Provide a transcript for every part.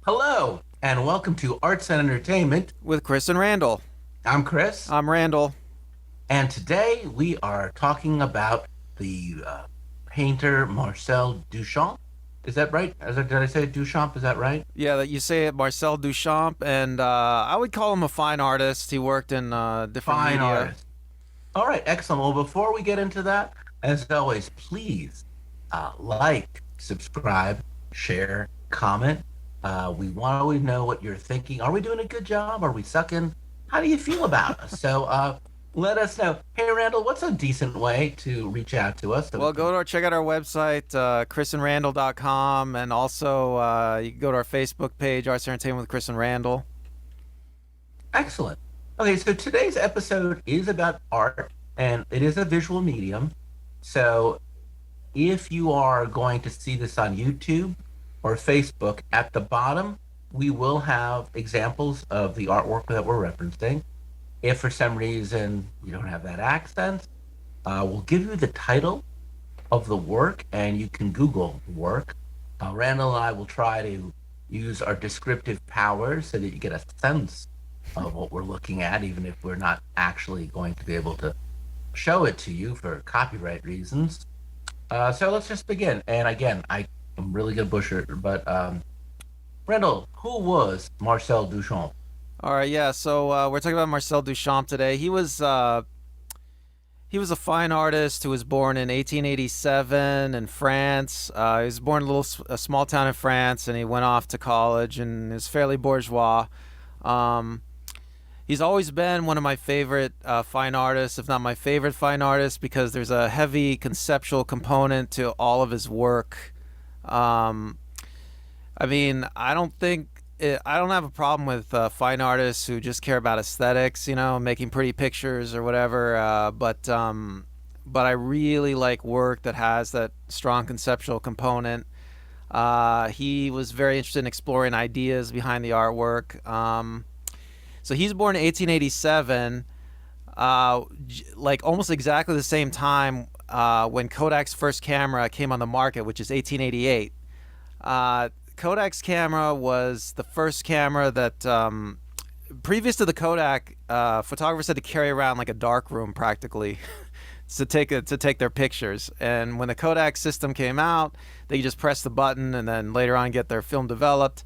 Hello, and welcome to Arts and Entertainment. With Chris and Randall. I'm Chris, I'm Randall. and today we are talking about the painter Marcel Duchamp. Is that right? Did I say Duchamp? Is that right? Yeah, that you say it, Marcel Duchamp, and I would call him a fine artist. He worked in different Fine media. artist. All right, excellent. Well, before we get into that, as always, please like, subscribe, share, comment. We want to know what you're thinking. Are we doing a good job? Are we sucking? How do you feel about us? So let us know. Hey, Randall, what's a decent way to reach out to us? Well, check out our website, chrisandrandall.com, and also you can go to our Facebook page, Arts and Entertainment with Chris and Randall. Excellent. Okay, so today's episode is about art, and it is a visual medium. So if you are going to see this on YouTube or Facebook, at the bottom, we will have examples of the artwork that we're referencing. If for some reason you don't have that accent, we'll give you the title of the work, and you can Google the work. Randall and I will try to use our descriptive powers so that you get a sense of what we're looking at, even if we're not actually going to be able to show it to you for copyright reasons. So let's just begin. And again, I'm really good butcher, but Randall, who was Marcel Duchamp? All right, yeah. So we're talking about Marcel Duchamp today. He was a fine artist who was born in 1887 in France. He was born in a small town in France, and he went off to college and is fairly bourgeois. He's always been one of my favorite fine artists, if not my favorite fine artist, because there's a heavy conceptual component to all of his work. I mean, I don't have a problem with fine artists who just care about aesthetics, making pretty pictures or whatever. But I really like work that has that strong conceptual component. He was very interested in exploring ideas behind the artwork. So he's born in 1887, like almost exactly the same time when Kodak's first camera came on the market, which is 1888. Kodak's camera was the first camera that, previous to the Kodak, photographers had to carry around like a dark room practically to take their pictures. And when the Kodak system came out, they just press the button and then later on get their film developed.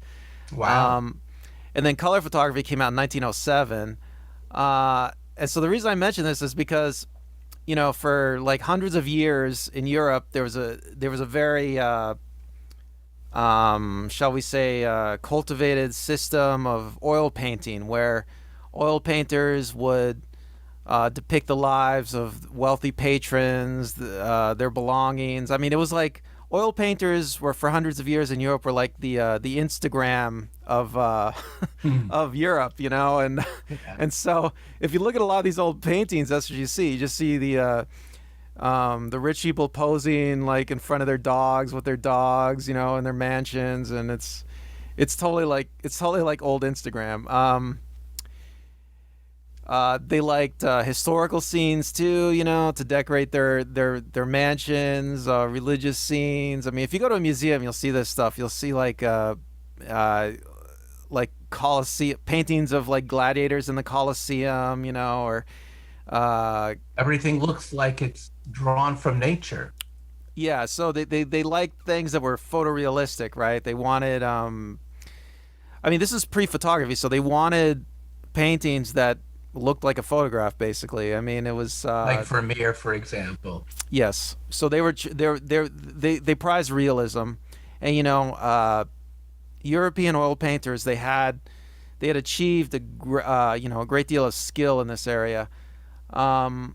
Wow. And then color photography came out in 1907. And so the reason I mention this is because, for like hundreds of years in Europe, there was a very shall we say, cultivated system of oil painting where oil painters would depict the lives of wealthy patrons, their belongings. I mean, it was like oil painters were for hundreds of years in Europe were like the Instagram of of Europe, and Yeah. and so if you look at a lot of these old paintings, that's what you see. You just see the rich people posing like in front of their dogs with their dogs, in their mansions, and it's totally like old Instagram. They liked historical scenes too, to decorate their mansions, religious scenes. I mean, if you go to a museum, you'll see this stuff. You'll see like Colosseum paintings of like gladiators in the Colosseum, or Everything looks like it's drawn from nature. yeah. So they liked things that were photorealistic, right? They wanted I mean, this is pre-photography, so they wanted paintings that looked like a photograph, basically. I mean, it was Like Vermeer, for example. yes. So they prized realism, and European oil painters they had achieved a great deal of skill in this area. Now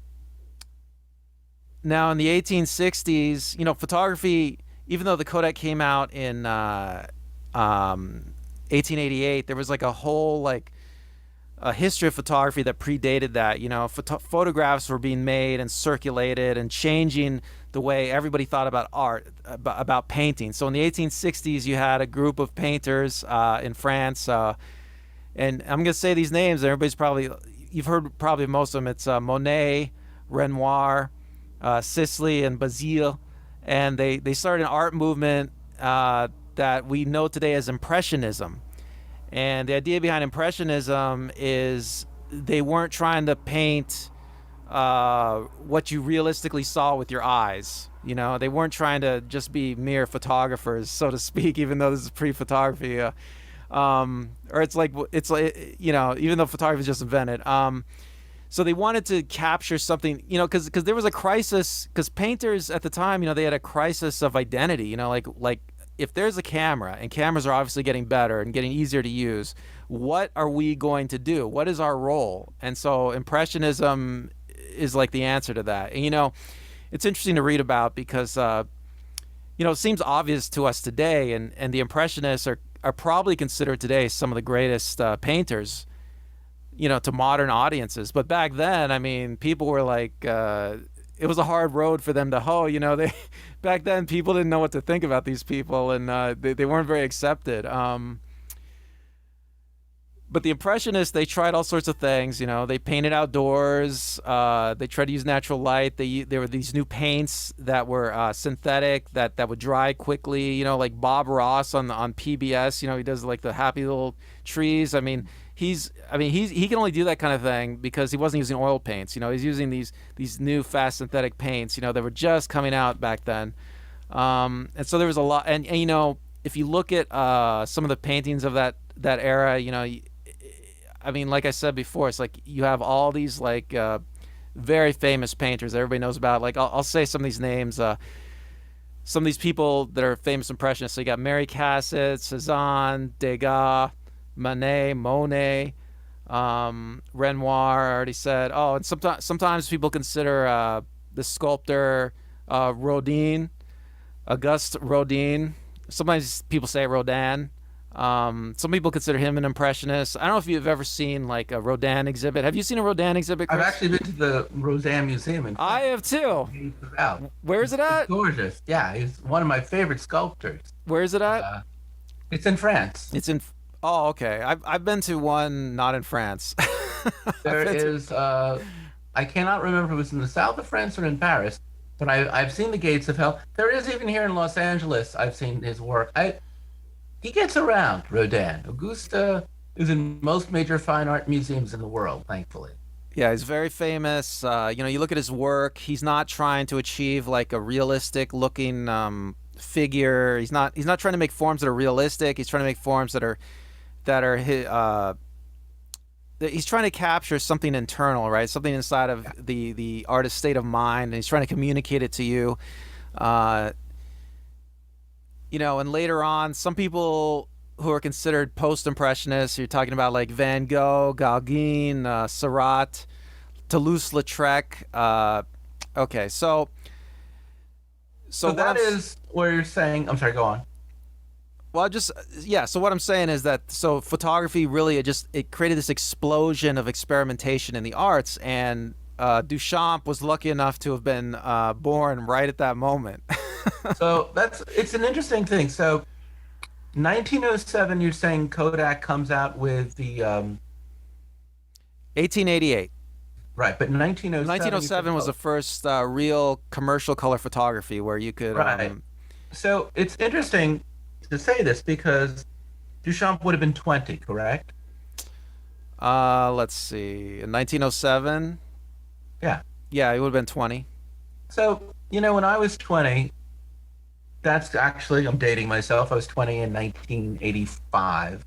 in the 1860s, photography, even though the Kodak came out in 1888, there was like a whole like a history of photography that predated that. Photographs were being made and circulated and changing the way everybody thought about art, about painting. So in the 1860s, you had a group of painters in France, and I'm going to say these names. You've heard probably most of them. It's Monet, Renoir, Sisley, and Bazille, and they started an art movement that we know today as Impressionism. And the idea behind Impressionism is they weren't trying to paint what you realistically saw with your eyes. You know, they weren't trying to just be mere photographers, so to speak, even though this is pre-photography. Or it's like, you know, even though photography was just invented. So they wanted to capture something, you know, because there was a crisis, because painters at the time, you know, they had a crisis of identity, you know, like if there's a camera, and cameras are obviously getting better and getting easier to use, what are we going to do? What is our role? And so Impressionism is like the answer to that. And, you know, it's interesting to read about because, you know, it seems obvious to us today, and the Impressionists are probably considered today some of the greatest painters, you know, to modern audiences. But back then, I mean, people were like, it was a hard road for them to hoe. You know, they back then people didn't know what to think about these people, and they weren't very accepted. But the Impressionists, they tried all sorts of things. You know, they painted outdoors. They tried to use natural light. There were these new paints that were synthetic that would dry quickly. You know, like Bob Ross on PBS. You know, he does like the happy little trees. I mean, he can only do that kind of thing because he wasn't using oil paints. You know, he's using these new fast synthetic paints. You know, that were just coming out back then. And so there was a lot. And you know, if you look at some of the paintings of that era, you know. I mean, like I said before, it's like you have all these like very famous painters that everybody knows about. Like I'll say some of these names. Some of these people that are famous Impressionists. So you got Mary Cassatt, Cezanne, Degas, Monet, Renoir. I already said. Oh, and sometimes people consider the sculptor Rodin, Auguste Rodin. Sometimes people say Rodin. Some people consider him an impressionist. I don't know if you've ever seen like a Rodin exhibit. Have you seen a Rodin exhibit, Chris? I've actually been to the Rodin Museum in I have too. Where is it It's at? gorgeous. Yeah, he's one of my favorite sculptors. Where is it at? It's in France. It's in. Oh, okay. I've been to one not in France. There is, I cannot remember if it was in the south of France or in Paris, but I've seen the Gates of Hell. There is even here in Los Angeles. I've seen his work. He gets around, Rodin. Augusta is in most major fine art museums in the world, thankfully. Yeah, he's very famous. You know, you look at his work. He's not trying to achieve like a realistic looking figure. He's not trying to make forms that are realistic. He's trying to make forms that are he's trying to capture something internal, right? Something inside of the artist's state of mind, and he's trying to communicate it to you. You know, and later on, some people who are considered post-impressionists, you're talking about like Van Gogh, Gauguin, Seurat, Toulouse-Lautrec. Okay, so that is where you're saying. I'm sorry. Go on. Well, so what I'm saying is that photography really it created this explosion of experimentation in the arts, and Duchamp was lucky enough to have been born right at that moment. So it's an interesting thing. So 1907, you're saying Kodak comes out with the 1888. Right, but 1907. 1907 was the first real commercial color photography where you could. Right. So it's interesting to say this because Duchamp would have been 20, correct? Let's see. In 1907. Yeah. Yeah, he would have been 20. So, you know, when I was 20, that's actually, I'm dating myself. I was 20 in 1985.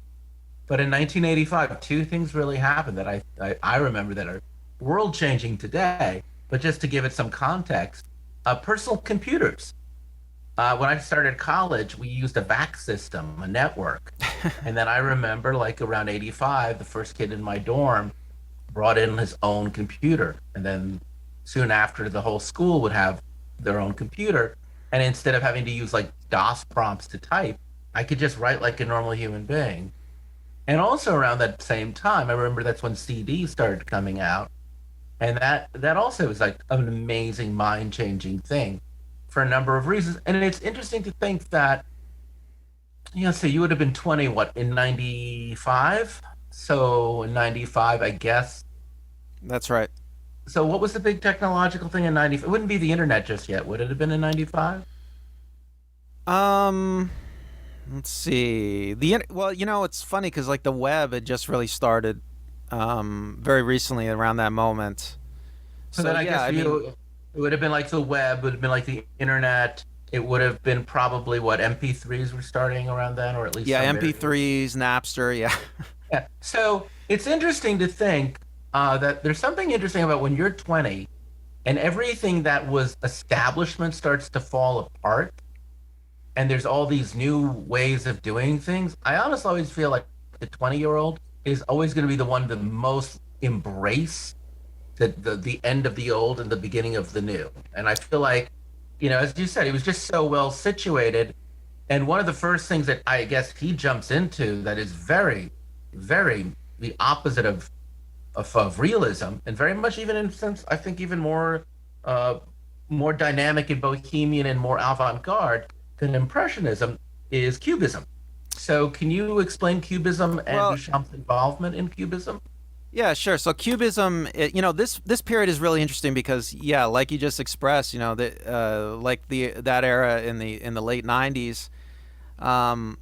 But in 1985, two things really happened that I remember that are world-changing today. But just to give it some context, personal computers. When I started college, we used a VAX system, a network. And then I remember, like, around 85, the first kid in my dorm brought in his own computer. And then soon after, the whole school would have their own computer. And instead of having to use, like, DOS prompts to type, I could just write like a normal human being. And also around that same time, I remember that's when CDs started coming out. And that also was, like, an amazing, mind-changing thing for a number of reasons. And it's interesting to think that, you know, so you would have been 20, what, in 95? So in 95, I guess. That's right. So what was the big technological thing in 95? It wouldn't be the internet just yet. Would it have been in 95? Let's see. Well, it's funny because like the web had just really started very recently around that moment. So So then I yeah, guess I mean, it would have been like the web, would have been like the internet. It would have been probably what MP3s were starting around then, or at least yeah, some variation. MP3s, Napster, yeah. Yeah. So it's interesting to think that there's something interesting about when you're 20 and everything that was establishment starts to fall apart, and there's all these new ways of doing things. I honestly always feel like the 20-year-old is always going to be the one to most embrace the end of the old and the beginning of the new. And I feel like, as you said, he was just so well situated. And one of the first things that I guess he jumps into that is very, very the opposite of realism, and very much even in sense, I think even uh, more dynamic and bohemian and more avant-garde than Impressionism is Cubism. So, can you explain Cubism and Well, Duchamp's involvement in Cubism? yeah, sure. So Cubism, this period is really interesting because, yeah, like you just expressed, like that era in the late '90s, um,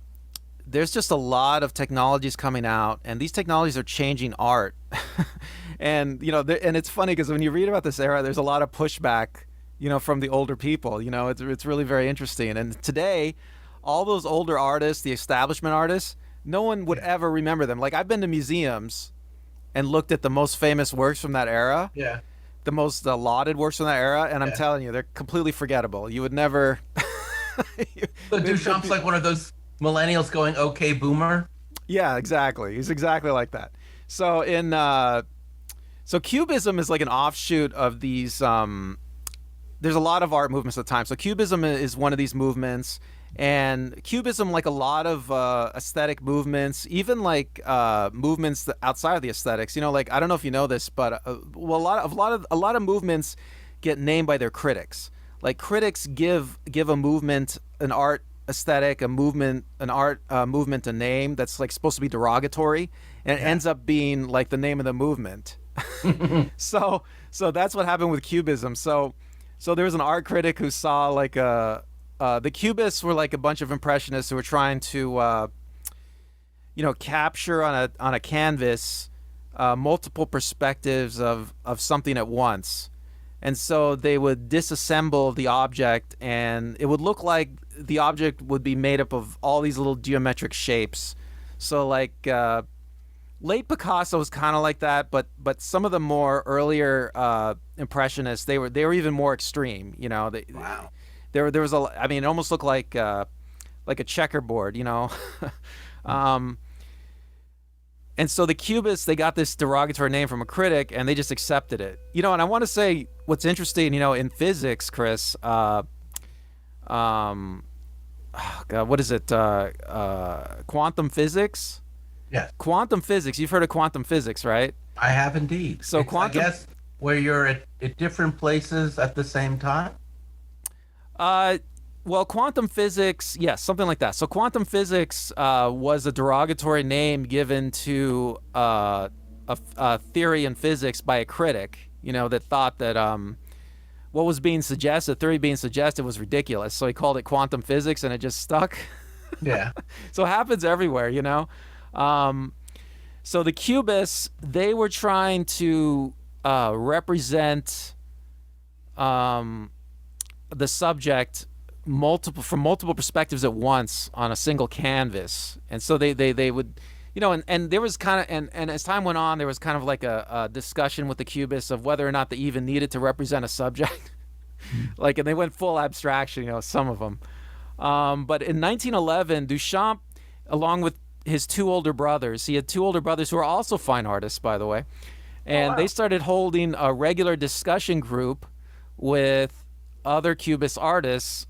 there's just a lot of technologies coming out, and these technologies are changing art. And and it's funny because when you read about this era, there's a lot of pushback, from the older people. It's really very interesting. And today, all those older artists, the establishment artists, no one would Yeah. ever remember them. Like I've been to museums and looked at the most famous works from that era, Yeah. the most lauded works from that era, and I'm Yeah. telling you, they're completely forgettable. You would never. So Duchamp's like one of those millennials going, okay, boomer. Yeah, exactly. He's exactly like that. So so Cubism is like an offshoot of these. There's a lot of art movements at the time. So Cubism is one of these movements, and Cubism, like a lot of aesthetic movements, even like movements outside of the aesthetics. Like I don't know if you know this, but well, a lot of movements get named by their critics. Like critics give a movement, an art aesthetic, a movement, an art movement, a name that's like supposed to be derogatory, and it Yeah. ends up being like the name of the movement. So that's what happened with Cubism. So there was an art critic who saw like the Cubists were like a bunch of impressionists who were trying to capture on a canvas multiple perspectives of something at once. And so they would disassemble the object, and it would look like the object would be made up of all these little geometric shapes. So like late Picasso was kind of like that, but some of the more earlier impressionists, they were even more extreme. Wow. There was I mean, it almost looked like a checkerboard. um, and so the Cubists, they got this derogatory name from a critic, and they just accepted it. And I want to say what's interesting, in physics, Chris. Oh God, what is it? Quantum physics. Yes, Quantum physics. You've heard of quantum physics, right? I have indeed. So It's, I quantum. guess, where you're at different places at the same time. Uh, well, quantum physics, yes, something like that. So quantum physics was a derogatory name given to a theory in physics by a critic. That thought that what was being suggested, the theory being suggested, was ridiculous. So he called it quantum physics, and it just stuck. Yeah. So it happens everywhere. Um, so the Cubists, they were trying to represent the subject from multiple perspectives at once on a single canvas. And so they would, and there was kind of, and as time went on, there was kind of like a discussion with the Cubists of whether or not they even needed to represent a subject. Like, and they went full abstraction, some of them. But in 1911, Duchamp, along with his two older brothers, he had two older brothers who are also fine artists, by the way, Oh, and they wow. started holding a regular discussion group with other Cubist artists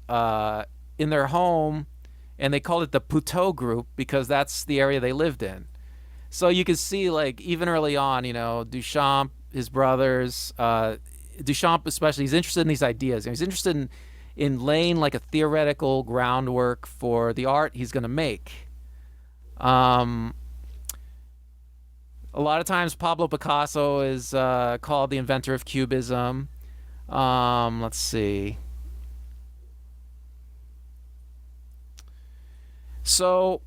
in their home, and they called it the Puteaux group because that's the area they lived in. So you can see, like, even early on, Duchamp, his brothers, Duchamp especially, he's interested in these ideas. He's interested in laying like a theoretical groundwork for the art he's going to make. Um, a lot of times, Pablo Picasso is called the inventor of Cubism. Let's see. So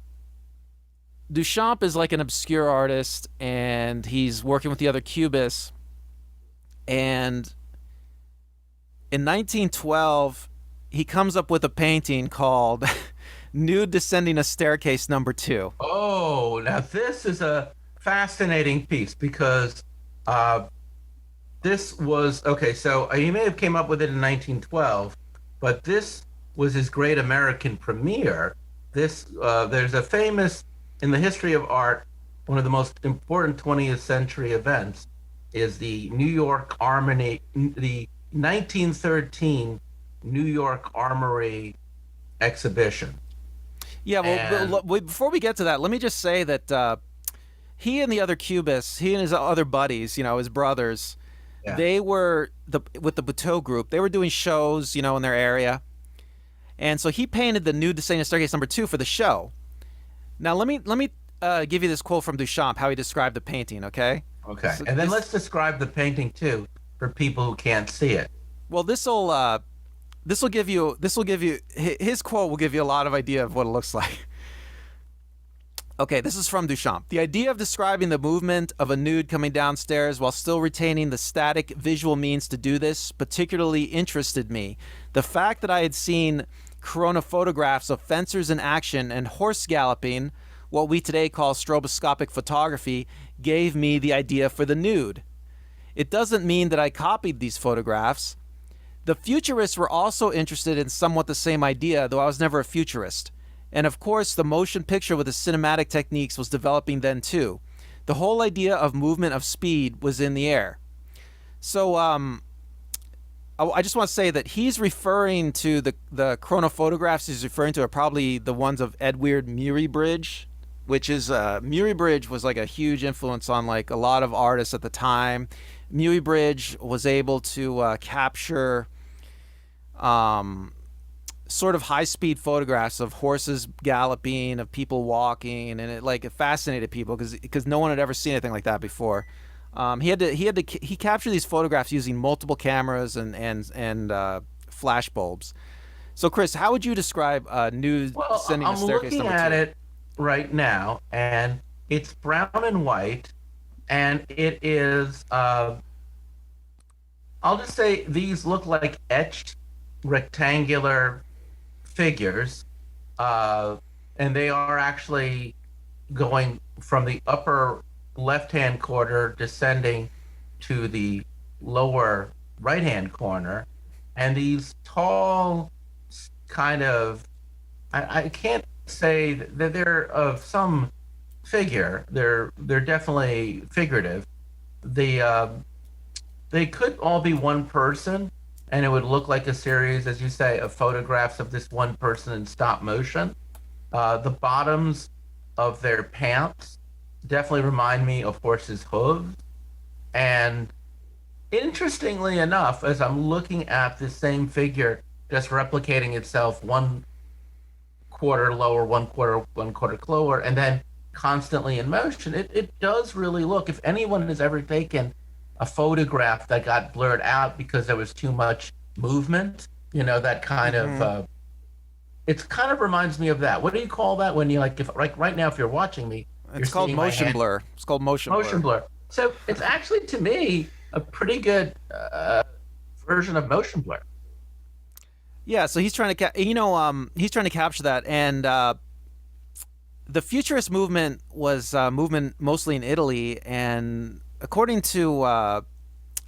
Duchamp is like an obscure artist, and he's working with the other Cubists. And in 1912, he comes up with a painting called Nude Descending a Staircase Number 2. Oh, now this is a fascinating piece because uh, this was okay. So he may have came up with it in 1912, but this was his great American premiere. This there's a famous in the history of art, one of the most important 20th century events is the New York Armory, the 1913 New York Armory exhibition. Yeah, And well, before we get to that, let me just say that he and the other Cubists, he and his other buddies, his brothers, yeah, they were with the Buteau group. They were doing shows, in their area, and so he painted the Nude Descending Staircase Number 2 for the show. Now let me give you this quote from Duchamp, how he described the painting. Okay. okay. So And then let's describe the painting too for people who can't see it. well, this will give you his quote will give you a lot of idea of what it looks like. Okay, this is from Duchamp. The idea of describing the movement of a nude coming downstairs while still retaining the static visual means to do this particularly interested me. The fact that I had seen corona photographs of fencers in action and horse galloping, what we today call stroboscopic photography, gave me the idea for the nude. It doesn't mean that I copied these photographs. The futurists were also interested in somewhat the same idea, though I was never a futurist. And of course, the motion picture with the cinematic techniques was developing then too. The whole idea of movement of speed was in the air. So I just want to say that he's referring to the chronophotographs he's referring to are probably the ones of Eadweard Muybridge, which is Muybridge was like a huge influence on like a lot of artists at the time. Muybridge was able to capture sort of high-speed photographs of horses galloping, of people walking, and it fascinated people because no one had ever seen anything like that before. He captured these photographs using multiple cameras and flash bulbs. So, Chris, how would you describe Nude Descending a Staircase Number 2? I'm looking at it right now, and it's brown and white, and it is. I'll just say these look like etched rectangular figures, and they are actually going from the upper left-hand corner descending to the lower right-hand corner, and these tall kind of I can't say that they're of some figure. They're definitely figurative. They could all be one person, and it would look like a series, as you say, of photographs of this one person in stop motion. The bottoms of their pants definitely remind me of horses' hooves. And interestingly enough, as I'm looking at this same figure just replicating itself one quarter lower, one quarter lower, and then constantly in motion, it does really look, if anyone has ever taken a photograph that got blurred out because there was too much movement, that kind of it kind of reminds me of that. What do you call that when you if right now if you're watching me, it's called motion blur. It's called motion blur. So it's actually, to me, a pretty good version of motion blur. Yeah, so he's trying to he's trying to capture that, and the futurist movement was movement mostly in Italy, and according to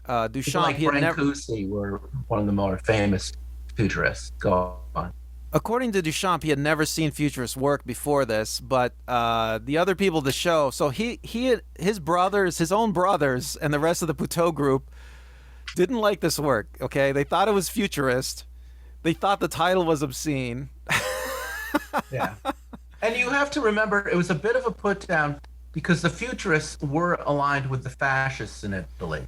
Duchamp, People like Brancusi were one of the more famous futurists. Go on. According to Duchamp, he had never seen futurist work before this, but the other people at the show, so his brothers, his own brothers, and the rest of the Buteau group didn't like this work. Okay, they thought it was futurist. They thought the title was obscene. Yeah, and you have to remember it was a bit of a put down because the futurists were aligned with the fascists in Italy,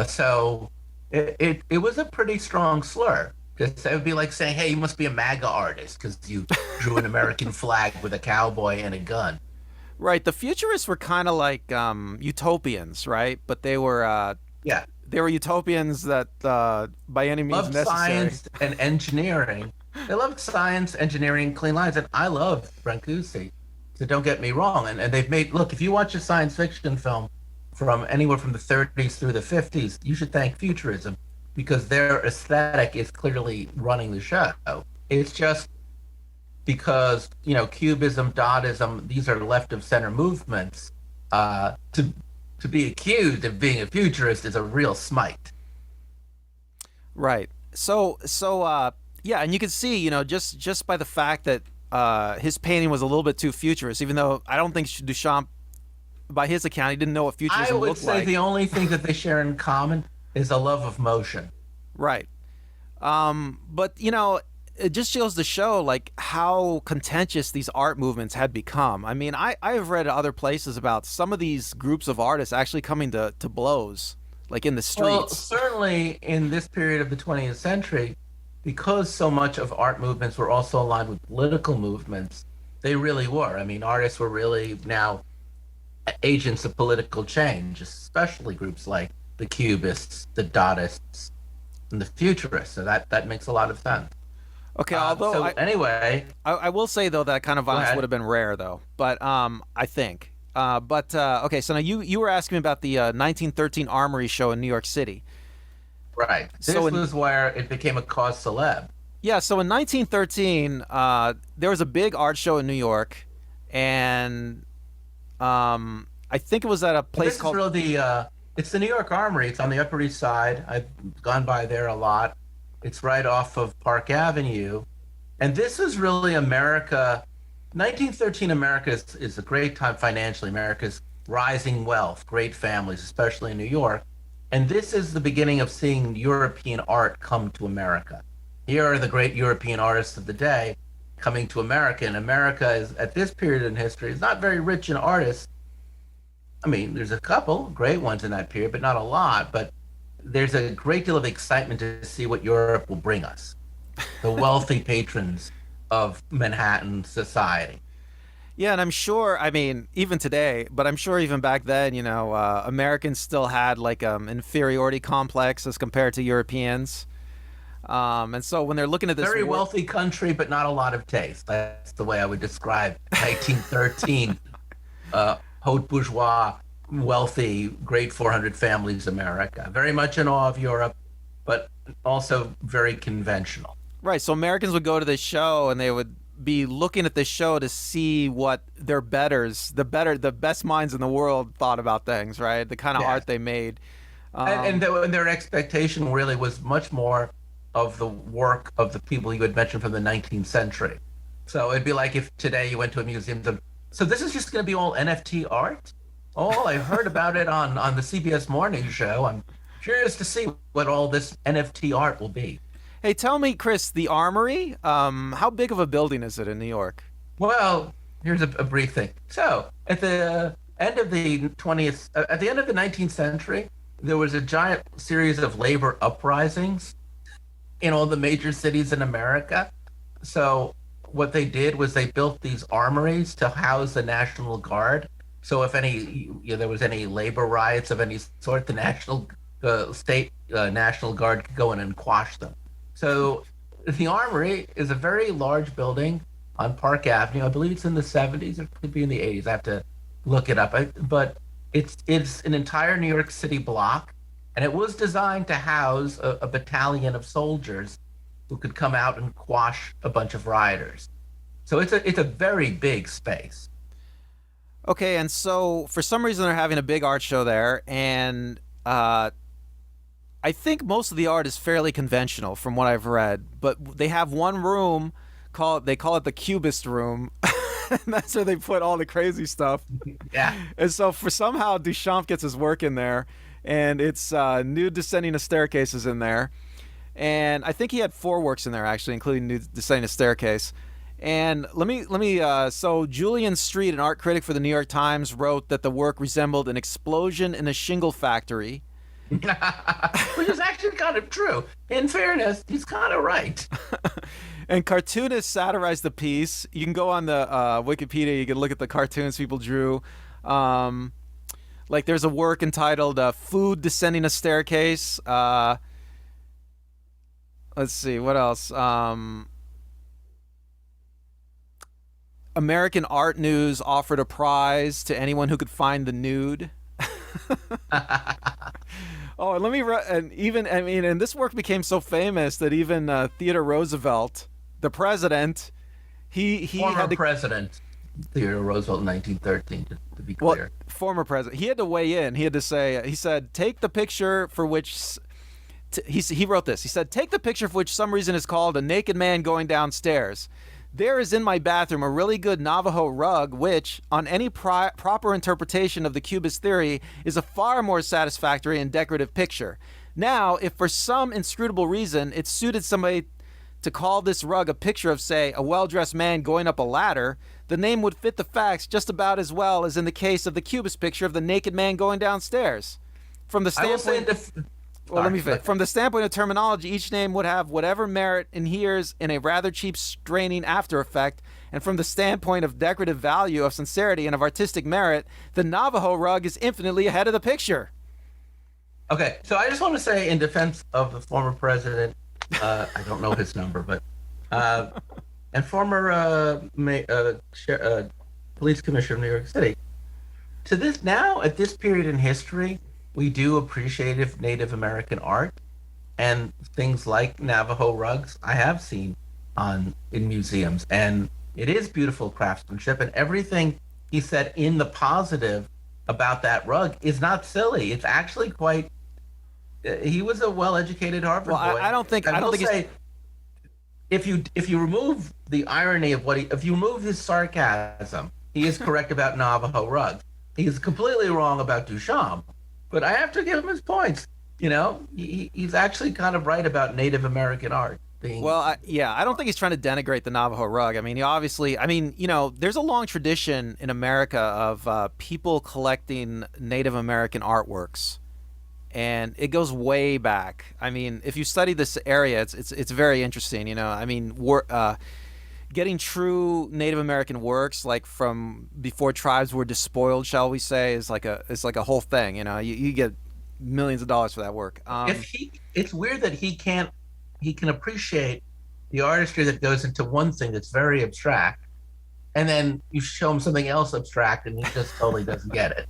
so it was a pretty strong slur. It would be like saying, hey, you must be a MAGA artist because you drew an American flag with a cowboy and a gun. Right. The futurists were kind of like utopians, right? But they were yeah, they were utopians that by any means loved necessary. Science and engineering, They love science, engineering, clean lines, and I love Brancusi. So don't get me wrong. And they've made, look, if you watch a science fiction film from anywhere from the 30s through the 50s, you should thank Futurism because their aesthetic is clearly running the show. It's just because, Cubism, Dadism, these are left of center movements. To be accused of being a futurist is a real smite. Right. Yeah, and you can see, just by the fact that his painting was a little bit too futurist, even though I don't think Duchamp, by his account, he didn't know what I futurism would looked say like. the only thing that they share in common is a love of motion. Right. But it just shows to show like how contentious these art movements had become. I mean, I have read other places about some of these groups of artists actually coming to blows, like in the Well, streets. certainly in this period of the 20th century, because so much of art movements were also aligned with political movements, they really were. I mean, artists were really now agents of political change, especially groups like the Cubists, the Dadists, and the Futurists. So that makes a lot of sense. Okay, although So anyway, I will say though that kind of go violence would ahead. have been rare though. But I think. But okay, so now you were asking me about the 1913 Armory Show in New York City. Right. So This in was where it became a cause celeb. Yeah, so in 1913, there was a big art show in New York, and I think it was at a And place this is called. really it's the New York Armory. It's on the Upper East Side. I've gone by there a lot. It's right off of Park Avenue. And this is really America. 1913 America is a great time financially. America's rising wealth, great families, especially in New York. And this is the beginning of seeing European art come to America. Here are the great European artists of the day coming to America. And America is, at this period in history, is not very rich in artists. I mean, there's a couple great ones in that period, but not a lot. But there's a great deal of excitement to see what Europe will bring us, the wealthy patrons of Manhattan society. Yeah, and I'm sure. I mean, even today, but I'm sure even back then, Americans still had like inferiority complex as compared to Europeans. And so when they're looking at this Very war, wealthy country, but not a lot of taste. That's the way I would describe 1913 haute bourgeois, wealthy, great 400 families America. Very much in awe of Europe, but also very conventional. right? So Americans would go to this show and they would be looking at this show to see what their the best minds in the world thought about things, right? The kind of Yes. art they made. And their expectation really was much more of the work of the people you had mentioned from the 19th century. So it'd be like if today you went to a museum. So this is just going to be all NFT art? Oh, I heard about it on the CBS Morning Show. I'm curious to see what all this NFT art will be. Hey, tell me, Chris, the Armory. How big of a building is it in New York? Well, here's a brief thing. So at the end of the 20th, at the end of the 19th century, there was a giant series of labor uprisings in all the major cities in America. So what they did was they built these armories to house the National Guard. So if there was any labor riots of any sort, the state National Guard could go in and quash them. So the Armory is a very large building on Park Avenue. I believe it's in the 70s. It could be in the 80s. I have to look it up. But it's an entire New York City block, and it was designed to house a battalion of soldiers who could come out and quash a bunch of rioters. So it's a very big space. Okay, and so for some reason they're having a big art show there, and I think most of the art is fairly conventional from what I've read, but they have one room they call it the Cubist room. And that's where they put all the crazy stuff. Yeah. And so for somehow Duchamp gets his work in there, and it's Nude Descending a Staircase is in there. And I think he had four works in there actually, including Nude Descending a Staircase. And so Julian Street, an art critic for the New York Times, wrote that the work resembled an explosion in a shingle factory. Which is actually kind of true. In fairness, he's kind of right. And cartoonists satirized the piece. You can go on the Wikipedia. You can look at the cartoons people drew. Like there's a work entitled "Food Descending a Staircase." Let's see what else. American Art News offered a prize to anyone who could find the nude. Oh, and and this work became so famous that even Theodore Roosevelt, the president, he Former had to, president Theodore Roosevelt in 1913, to be clear. well, former president, he had to weigh in. He had to say, he said, take the picture for which he wrote this. He said, take the picture for which some reason is called a naked man going downstairs. There is in my bathroom a really good Navajo rug, which, on any proper interpretation of the Cubist theory, is a far more satisfactory and decorative picture. Now, if for some inscrutable reason it suited somebody to call this rug a picture of, say, a well-dressed man going up a ladder, the name would fit the facts just about as well as in the case of the Cubist picture of the naked man going downstairs. From the standpoint... Well, let me finish. From the standpoint of terminology, each name would have whatever merit inheres in a rather cheap, straining after effect. And from the standpoint of decorative value, of sincerity, and of artistic merit, the Navajo rug is infinitely ahead of the picture. Okay, so I just want to say in defense of the former president, I don't know his number, but and former police commissioner of New York City. To this now, at this period in history, we do appreciate Native American art, and things like Navajo rugs I have seen in museums, and it is beautiful craftsmanship, and everything he said in the positive about that rug is not silly. It's actually quite. He was a well-educated Harvard boy. I don't think. I don't think. Say, if you remove the irony of if you remove his sarcasm, he is correct about Navajo rugs. He's completely wrong about Duchamp. But I have to give him his points. You know, he's actually kind of right about Native American art being. Well, I don't think he's trying to denigrate the Navajo rug. I mean, there's a long tradition in America of people collecting Native American artworks, and it goes way back. I mean, if you study this area, it's very interesting. You know, I mean, getting true Native American works, like from before tribes were despoiled, shall we say, is like a whole thing. You know, you get millions of dollars for that work. It's weird that he can appreciate the artistry that goes into one thing that's very abstract, and then you show him something else abstract, and he just totally doesn't get it.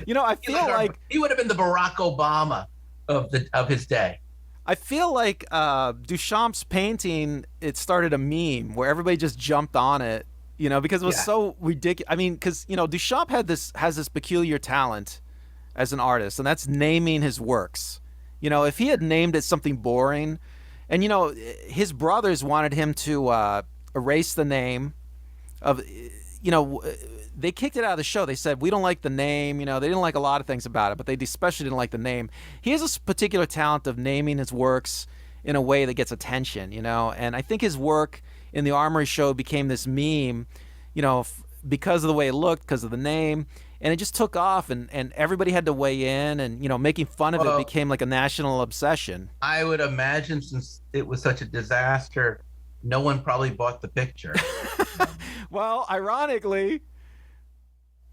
You know, I feel like he would have been the Barack Obama of his day. I feel like Duchamp's painting, it started a meme where everybody just jumped on it, you know, because it was so ridiculous. I mean, because, you know, Duchamp has this peculiar talent as an artist, and that's naming his works. You know, if he had named it something boring, and, you know, his brothers wanted him to erase the name of, you know, they kicked it out of the show. They said, we don't like the name. You know, they didn't like a lot of things about it, but they especially didn't like the name. He has this particular talent of naming his works in a way that gets attention, you know, and I think his work in the Armory Show became this meme, you know, because of the way it looked, because of the name, and it just took off, and everybody had to weigh in, and, you know, making fun of it became like a national obsession. I would imagine, since it was such a disaster, no one probably bought the picture. Well, ironically,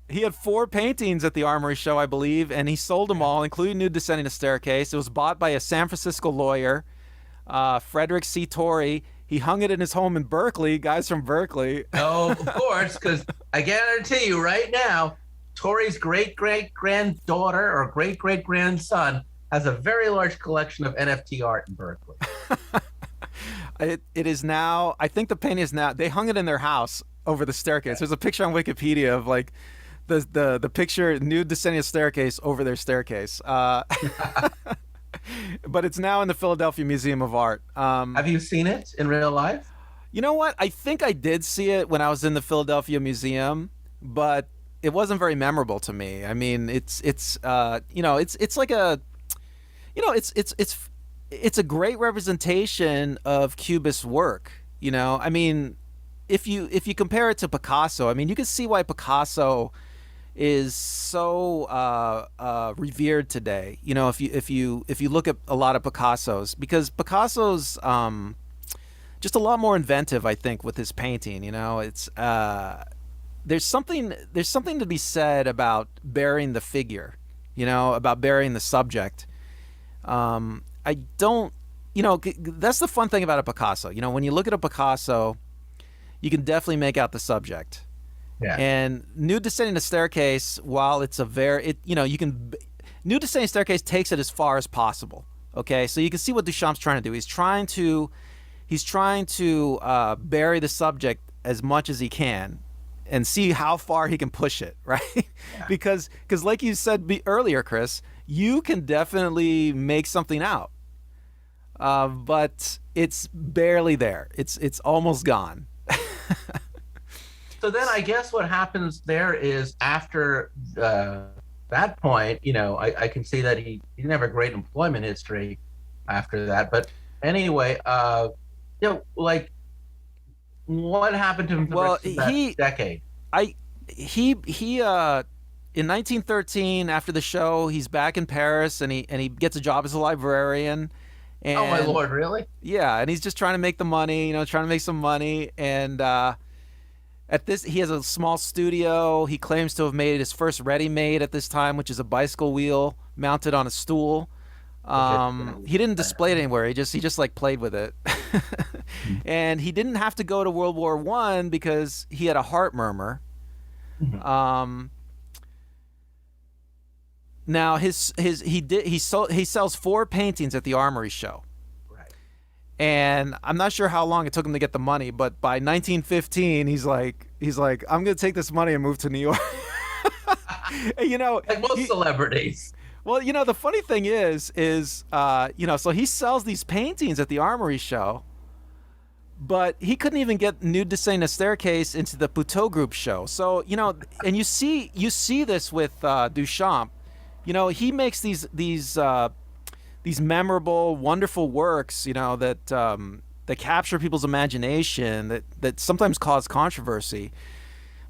he had 4 paintings at the Armory Show, I believe, and he sold them all, including Nude Descending a Staircase. It was bought by a San Francisco lawyer, Frederick C. Torrey. He hung it in his home in Berkeley, guys from Berkeley. Oh, of course, because I guarantee you right now, Torrey's great-great-granddaughter or great-great-grandson has a very large collection of NFT art in Berkeley. It is now, I think the painting is now, they hung it in their house over the staircase. There's a picture on Wikipedia of like the picture, Nude Descending a Staircase over their staircase. But it's now in the Philadelphia Museum of Art. Have you seen it in real life? You know what? I think I did see it when I was in the Philadelphia Museum, but it wasn't very memorable to me. I mean, it's you know, it's like a, you know, it's a great representation of Cubist work. You know, I mean, if you compare it to Picasso, I mean, you can see why Picasso is so revered today. You know, if you look at a lot of Picasso's, because Picasso's just a lot more inventive, I think, with his painting. You know, it's there's something to be said about burying the figure. You know, about burying the subject. I don't, you know, that's the fun thing about a Picasso. You know, when you look at a Picasso, you can definitely make out the subject. Yeah. And Nude Descending the Staircase, while it's a very, Nude Descending Staircase takes it as far as possible. Okay, so you can see what Duchamp's trying to do. He's trying to bury the subject as much as he can, and see how far he can push it, right? Yeah. because like you said earlier, Chris, you can definitely make something out, but it's barely there. It's almost gone. So then I guess what happens there is after that point, I can see that he didn't have a great employment history after that. But anyway, like what happened to him for the rest of that decade? In 1913, after the show, he's back in Paris, and he gets a job as a librarian. And, oh my Lord, really? Yeah, and he's just trying to make the money, trying to make some money. And he has a small studio. He claims to have made his first Readymade at this time, which is a bicycle wheel mounted on a stool. He didn't display it anywhere. He just like played with it. And he didn't have to go to World War I because he had a heart murmur. Now he sells 4 paintings at the Armory Show. Right. And I'm not sure how long it took him to get the money, but by 1915 he's like I'm going to take this money and move to New York. Like most celebrities. Well, the funny thing is so he sells these paintings at the Armory Show, but he couldn't even get Nude Descending the Staircase into the Puteaux Group show. So, and you see this with Duchamp. He makes these memorable, wonderful works, that capture people's imagination, that sometimes cause controversy.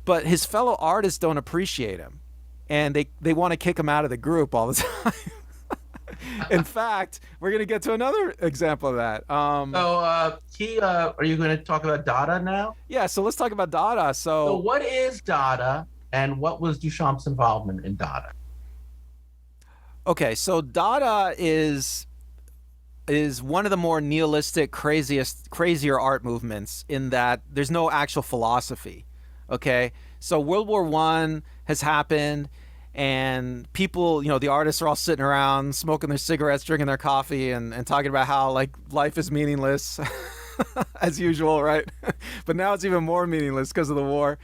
But his fellow artists don't appreciate him, and they want to kick him out of the group all the time. In fact, we're going to get to another example of that. Are you going to talk about Dada now? Yeah, so let's talk about Dada. So what is Dada, and what was Duchamp's involvement in Dada? Okay, so Dada is one of the more nihilistic, crazier art movements in that there's no actual philosophy. Okay, so World War I has happened, and people, the artists are all sitting around smoking their cigarettes, drinking their coffee, and talking about how like life is meaningless, as usual, right? But now it's even more meaningless because of the war.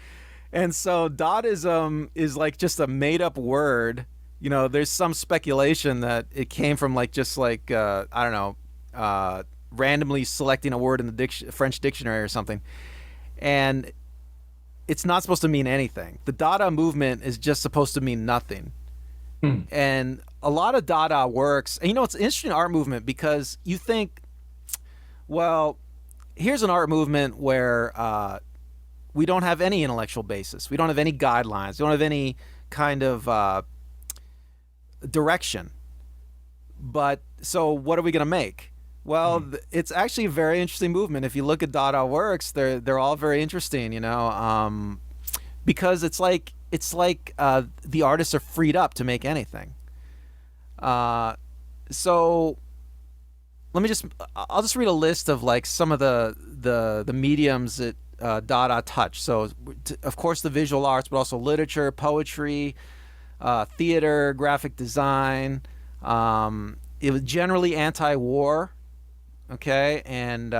And so Dadism is like just a made-up word. There's some speculation that it came from randomly selecting a word in the French dictionary or something. And it's not supposed to mean anything. The Dada movement is just supposed to mean nothing. And a lot of Dada works. And it's an interesting art movement because you think, well, here's an art movement where we don't have any intellectual basis. We don't have any guidelines. We don't have any kind of direction. But so what are we going to make? Well, it's actually a very interesting movement. If you look at Dada works, they're all very interesting, because it's like the artists are freed up to make anything. So I'll just read a list of like some of the mediums that Dada touched. So of course the visual arts, but also literature, poetry, theater, graphic design. It was generally anti-war. Okay, and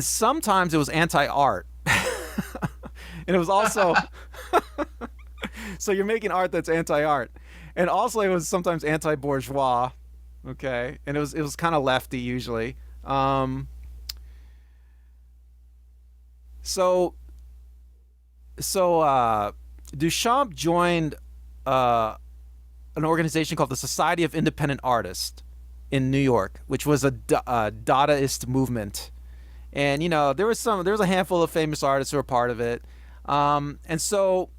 sometimes it was anti-art, and it was also so you're making art that's anti-art, and also it was sometimes anti-bourgeois. Okay, and it was kind of lefty usually. So Duchamp joined an organization called the Society of Independent Artists in New York, which was a Dadaist movement. And there was a handful of famous artists who were part of it. And so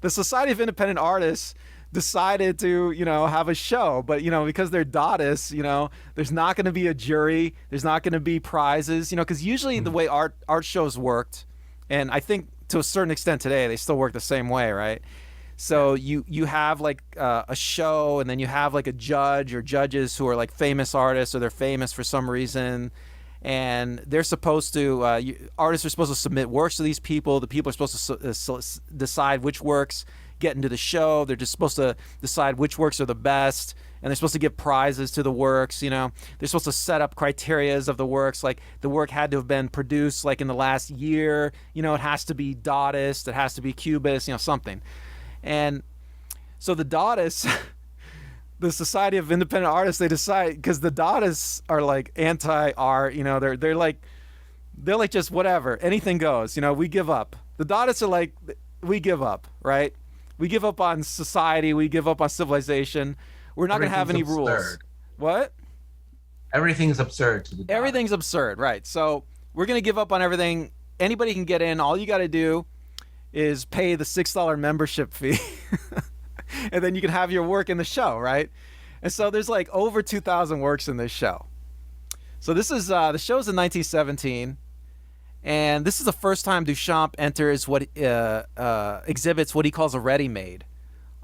the Society of Independent Artists decided to have a show, but because they're Dadaists, there's not going to be a jury, there's not going to be prizes, because usually the way art shows worked, and I think to a certain extent today they still work the same way, right? So you have like a show, and then you have like a judge or judges who are like famous artists, or they're famous for some reason, and they're supposed to artists are supposed to submit works to these people. The people are supposed to decide which works get into the show. They're just supposed to decide which works are the best, and they're supposed to give prizes to the works. They're supposed to set up criterias of the works, like the work had to have been produced like in the last year. It has to be Dadist, it has to be Cubist, something. And so the Dadists, the Society of Independent Artists, they decide, because the Dadists are like anti-art. They're like just whatever, anything goes. We give up. The Dadists are like, we give up, right? We give up on society. We give up on civilization. We're not going to have any rules. What? Everything's absurd to the Dada. Everything's absurd, right? So we're going to give up on everything. Anybody can get in. All you got to do is pay the $6 membership fee. And then you can have your work in the show, right? And so there's like over 2,000 works in this show. So this is the show's in 1917. And this is the first time Duchamp enters exhibits what he calls a ready-made.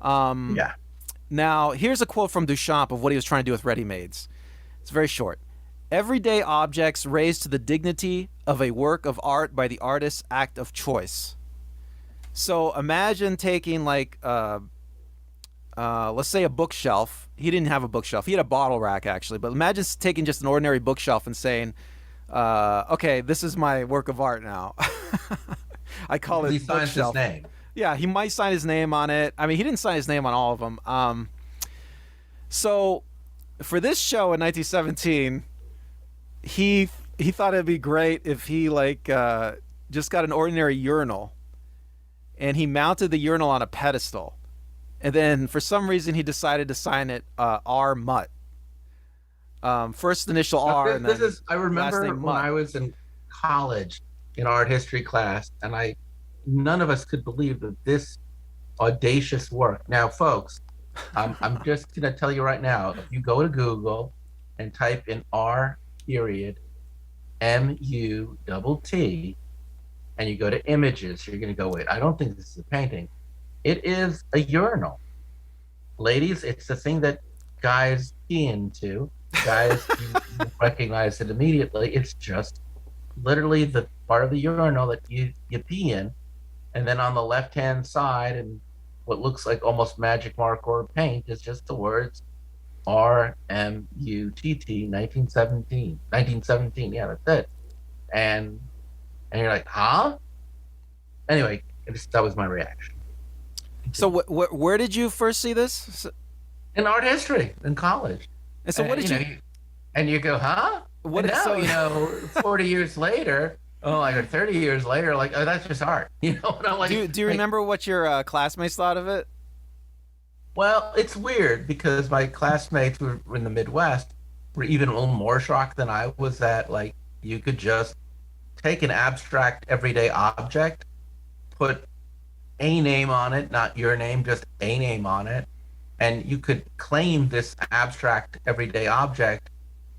Yeah. Now, here's a quote from Duchamp of what he was trying to do with ready-mades. It's very short. Everyday objects raised to the dignity of a work of art by the artist's act of choice. So imagine taking like, let's say a bookshelf. He didn't have a bookshelf. He had a bottle rack, actually. But imagine taking just an ordinary bookshelf and saying, okay, this is my work of art now. I call it he signs bookshelf. His name. Yeah, he might sign his name on it. I mean, he didn't sign his name on all of them. So for this show in 1917, he thought it'd be great if he just got an ordinary urinal, and he mounted the urinal on a pedestal, and then for some reason he decided to sign it R. Mutt. First initial R, and then I remember last name when Mutt. I was in college in art history class, and none of us could believe that this audacious work. Now, folks, I'm just going to tell you right now, if you go to Google and type in R period MUTT, and you go to images, you're going to go, wait, I don't think this is a painting. It is a urinal. Ladies, it's the thing that guys pee into. Guys, you recognize it immediately. It's just literally the part of the urinal that you pee in. And then on the left-hand side, and what looks like almost magic marker or paint, is just the words RMUTT 1917. Yeah, that's it. And you're like, huh? Anyway, that was my reaction. So where did you first see this? In art history in college. And so what did you? And you go, huh? What? And now, 40 years later, or 30 years later, like, oh, that's just art. And I'm like, do you remember what your classmates thought of it? Well, it's weird because my classmates were in the Midwest were even a little more shocked than I was that, like, you could just take an abstract everyday object, put a name on it, not your name, just a name on it, and you could claim this abstract everyday object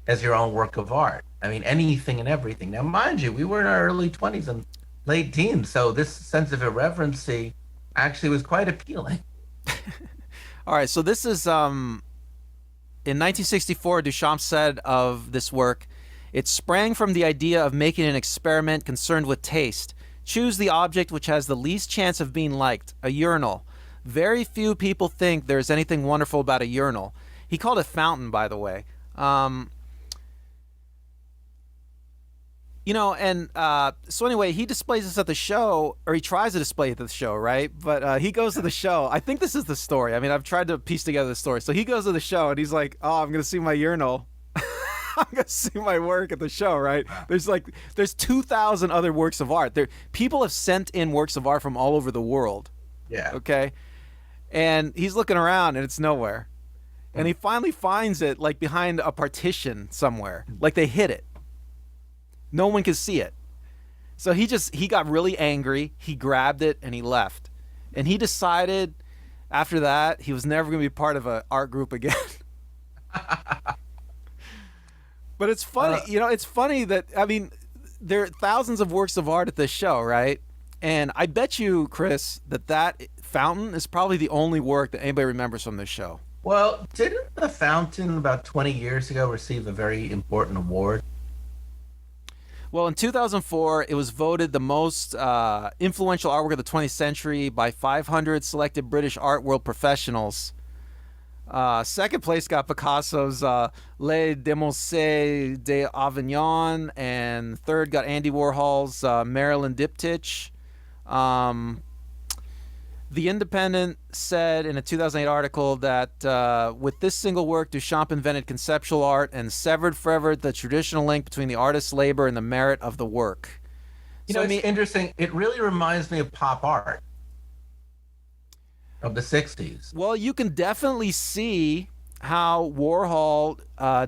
as your own work of art. I mean, anything and everything. Now, mind you, we were in our early 20s and late teens, so this sense of irreverency actually was quite appealing. All right, so this is in 1964, Duchamp said of this work, it sprang from the idea of making an experiment concerned with taste. Choose the object which has the least chance of being liked, a urinal. Very few people think there's anything wonderful about a urinal. He called it fountain, by the way. So anyway, he displays this at the show, or he tries to display it at the show, right? But he goes to the show. I think this is the story. I mean, I've tried to piece together the story. So he goes to the show, and he's like, oh, I'm going to see my urinal. I'm going to see my work at the show, right? There's 2,000 other works of art. People have sent in works of art from all over the world. Yeah. Okay? And he's looking around, and it's nowhere. And he finally finds it, like, behind a partition somewhere. Like, they hid it. No one could see it. So he got really angry. He grabbed it and he left. And he decided after that he was never going to be part of an art group again. But it's funny, it's funny that, I mean, there are thousands of works of art at this show, right? And I bet you, Chris, that fountain is probably the only work that anybody remembers from this show. Well, didn't the fountain about 20 years ago receive a very important award? Well, in 2004, it was voted the most influential artwork of the 20th century by 500 selected British art world professionals. Second place got Picasso's Les Demoiselles d'Avignon, and third got Andy Warhol's Marilyn Diptych. The Independent said in a 2008 article that with this single work, Duchamp invented conceptual art and severed forever the traditional link between the artist's labor and the merit of the work. It's interesting. It really reminds me of pop art of the 60s. Well, you can definitely see how Warhol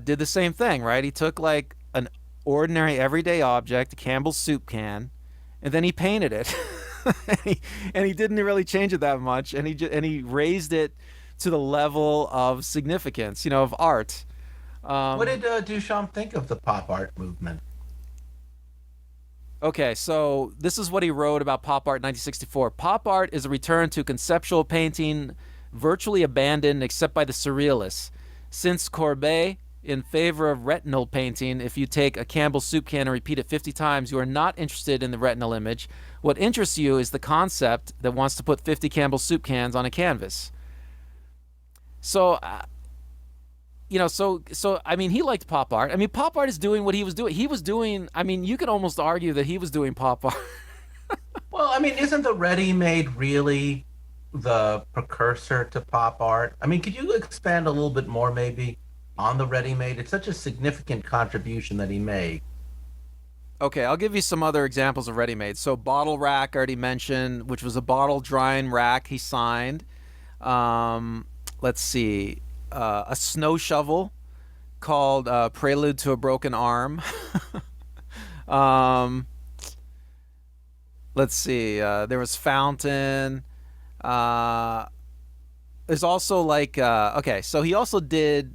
did the same thing, right? He took like an ordinary everyday object, a Campbell's soup can, and then he painted it. and he didn't really change it that much, and he raised it to the level of significance, of art. What did Duchamp think of the pop art movement? Okay, so this is what he wrote about pop art in 1964. Pop art is a return to conceptual painting virtually abandoned except by the surrealists. Since Courbet in favor of retinal painting, if you take a Campbell's soup can and repeat it 50 times, you are not interested in the retinal image. What interests you is the concept that wants to put 50 Campbell's soup cans on a canvas. So, I mean, he liked pop art. I mean, pop art is doing what he was doing. You could almost argue that he was doing pop art. Well, I mean, isn't the Readymade really the precursor to pop art? I mean, could you expand a little bit more maybe on the Readymade? It's such a significant contribution that he made. Okay, I'll give you some other examples of Readymade. So Bottle Rack, I already mentioned, which was a bottle drying rack he signed. Let's see. A snow shovel called Prelude to a Broken Arm. Let's see. There was Fountain. There's also like... okay, so he also did...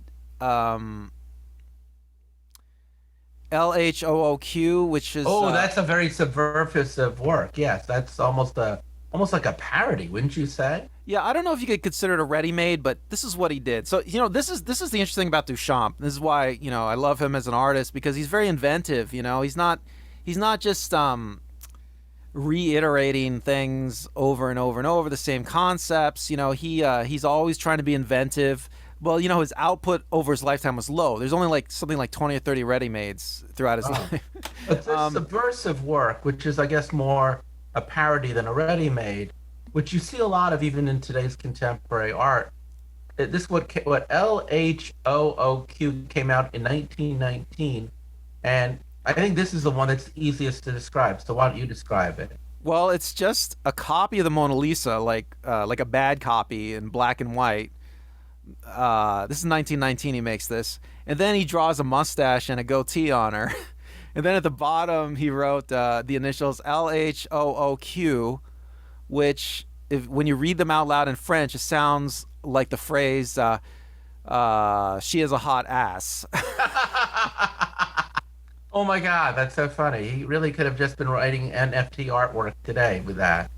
L.H.O.O.Q, which is... that's a very subversive work. Yes, that's almost like a parody, wouldn't you say? Yeah, I don't know if you could consider it a ready-made, but this is what he did. So, this is the interesting thing about Duchamp. This is why, I love him as an artist, because he's very inventive, He's not just reiterating things over and over and over, the same concepts. He's always trying to be inventive. Well, his output over his lifetime was low. There's only something like 20 or 30 ready-mades throughout his life. But this subversive work, which is, I guess, more a parody than a ready-made, which you see a lot of even in today's contemporary art. This what L.H.O.O.Q came out in 1919, and I think this is the one that's easiest to describe. So why don't you describe it? Well, it's just a copy of the Mona Lisa, like a bad copy in black and white. This is 1919. He makes this, and then he draws a mustache and a goatee on her, and then at the bottom he wrote the initials L.H.O.O.Q, which, when you read them out loud in French, it sounds like the phrase "she is a hot ass." Oh my God, that's so funny. He really could have just been writing NFT artwork today with that.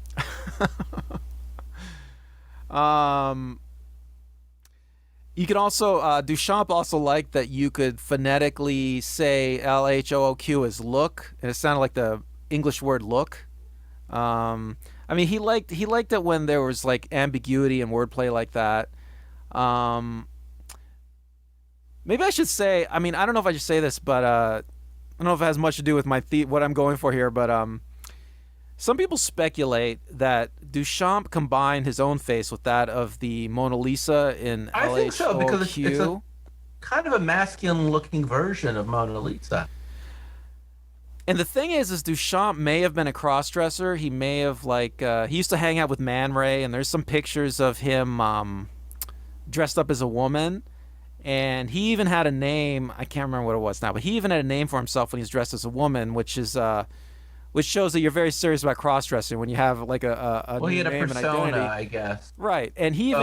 You can also, Duchamp also liked that you could phonetically say L-H-O-O-Q as look, and it sounded like the English word look. He liked it when there was like ambiguity and wordplay like that. Maybe I should say, I don't know if I should say this, but I don't know if it has much to do with what I'm going for here, but some people speculate that Duchamp combined his own face with that of the Mona Lisa in L.H.O.O.Q. I think so, because it's a kind of a masculine-looking version of Mona Lisa. And the thing is Duchamp may have been a cross-dresser. He may have, he used to hang out with Man Ray, and there's some pictures of him dressed up as a woman. And he even had a name, I can't remember what it was now, but he even had a name for himself when he was dressed as a woman, which shows that you're very serious about cross-dressing when you have like a he had a name persona, and identity. I guess. Right, and he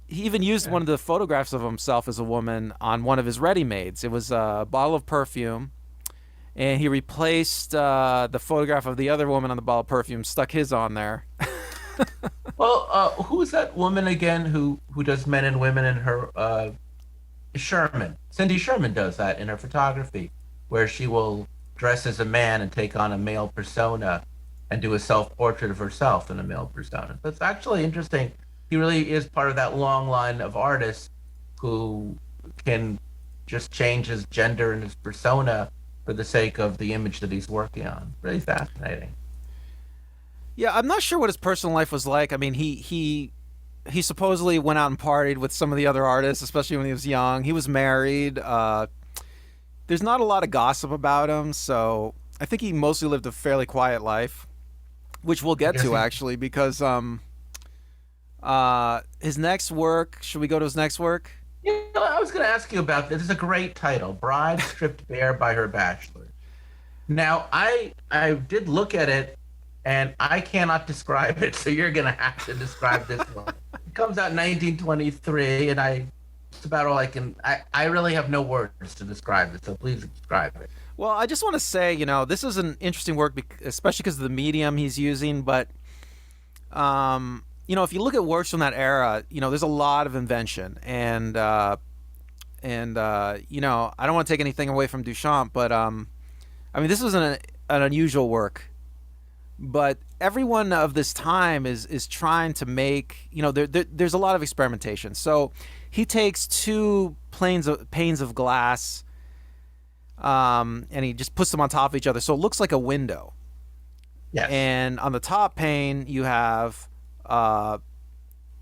even used one of the photographs of himself as a woman on one of his ready-mades. It was a bottle of perfume, and he replaced the photograph of the other woman on the bottle of perfume, stuck his on there. Well, who's that woman again who does men and women in her? Sherman. Cindy Sherman does that in her photography, where she will dress as a man and take on a male persona and do a self-portrait of herself in a male persona. So it's actually interesting. He really is part of that long line of artists who can just change his gender and his persona for the sake of the image that he's working on. Really fascinating. Yeah, I'm not sure what his personal life was like. I mean, he supposedly went out and partied with some of the other artists, especially when he was young. He was married. There's not a lot of gossip about him, so I think he mostly lived a fairly quiet life, which we'll get to actually, because his next work. Should we go to his next work? You know, I was going to ask you about this. It's a great title, "Bride Stripped Bare by Her Bachelors." Now, I did look at it, and I cannot describe it, so you're going to have to describe this one. It comes out in 1923, and it's about all I can. I really have no words to describe it, so please describe it. Well, I just want to say, this is an interesting work, especially because of the medium he's using. But, if you look at works from that era, there's a lot of invention, and I don't want to take anything away from Duchamp, but this was an unusual work. But everyone of this time is trying to make, there's a lot of experimentation. So he takes two panes of glass, and he just puts them on top of each other, so it looks like a window. Yes. And on the top pane you have a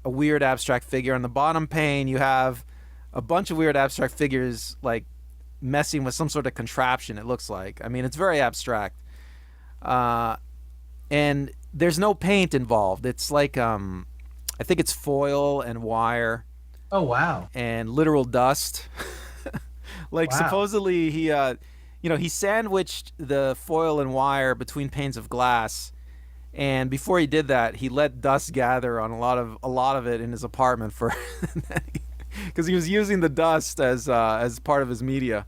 weird abstract figure. On the bottom pane you have a bunch of weird abstract figures, like messing with some sort of contraption. It looks like. It's very abstract. And there's no paint involved. It's like I think it's foil and wire. Oh wow! And literal dust. Like wow. Supposedly he sandwiched the foil and wire between panes of glass, and before he did that, he let dust gather on a lot of it in his apartment for because he was using the dust as part of his media.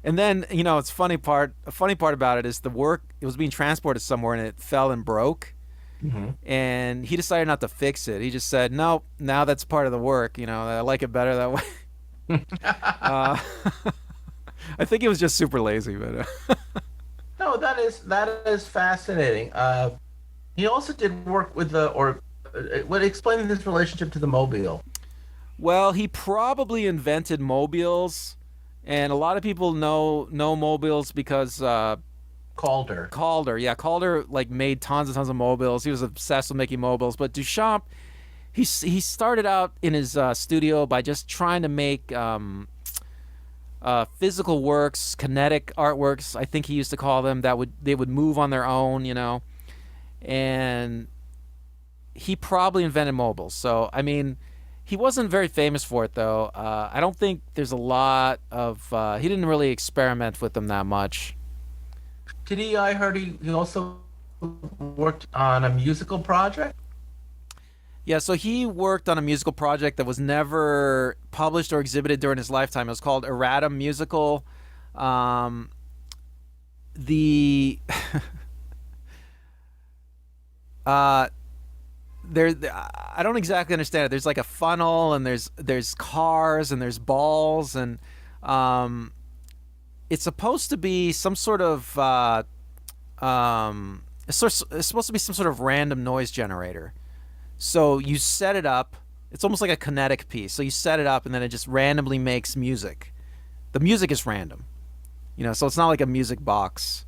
And then, a funny part about it is the work, it was being transported somewhere and it fell and broke. Mm-hmm. And he decided not to fix it. He just said, "No, now that's part of the work. I like it better that way." I think he was just super lazy, but no, that is fascinating. He also did work with what explaining his relationship to the mobile. Well, he probably invented mobiles. And a lot of people know mobiles because Calder. Yeah, Calder made tons of mobiles. He was obsessed with making mobiles. But Duchamp, he started out in his studio by just trying to make physical works, kinetic artworks, I think he used to call them, they would move on their own, and he probably invented mobiles. So he wasn't very famous for it, though. I don't think there's a lot of... he didn't really experiment with them that much. Did he... I heard he also worked on a musical project? Yeah, so he worked on a musical project that was never published or exhibited during his lifetime. It was called Erratum Musical. I don't exactly understand it. There's like a funnel, and there's cars, and there's balls, and it's supposed to be some sort of it's supposed to be some sort of random noise generator. So you set it up. It's almost like a kinetic piece. So you set it up, and then it just randomly makes music. The music is random, so it's not like a music box.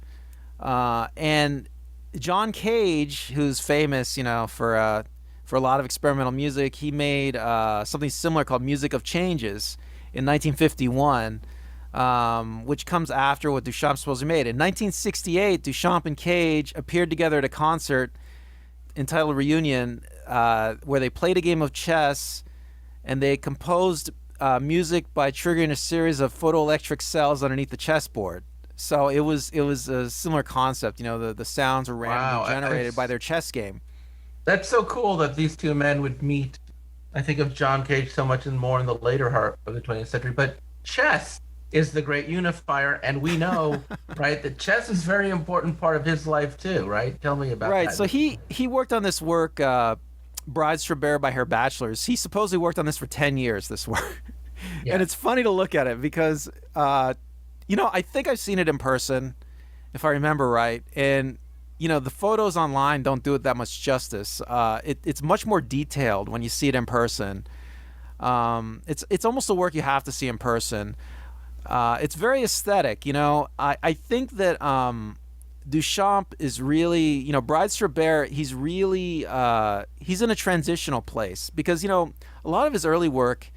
And John Cage, who's famous, for a lot of experimental music, he made something similar called Music of Changes in 1951, which comes after what Duchamp supposedly made. In 1968, Duchamp and Cage appeared together at a concert entitled Reunion, where they played a game of chess, and they composed music by triggering a series of photoelectric cells underneath the chessboard. So it was a similar concept. The sounds were randomly generated by their chess game. That's so cool that these two men would meet. I think of John Cage so much and more in the later part of the 20th century, but chess is the great unifier, and we know, right, that chess is a very important part of his life too, right? Tell me about that. Right, so he worked on this work, Bride Stripped Bare by Her Bachelors. He supposedly worked on this for 10 years, this work. Yeah. And it's funny to look at it because, I think I've seen it in person, if I remember right. And, the photos online don't do it that much justice. It's much more detailed when you see it in person. It's almost a work you have to see in person. It's very aesthetic, I think that Duchamp is really, Brides for Bear, he's really, he's in a transitional place because, a lot of his early work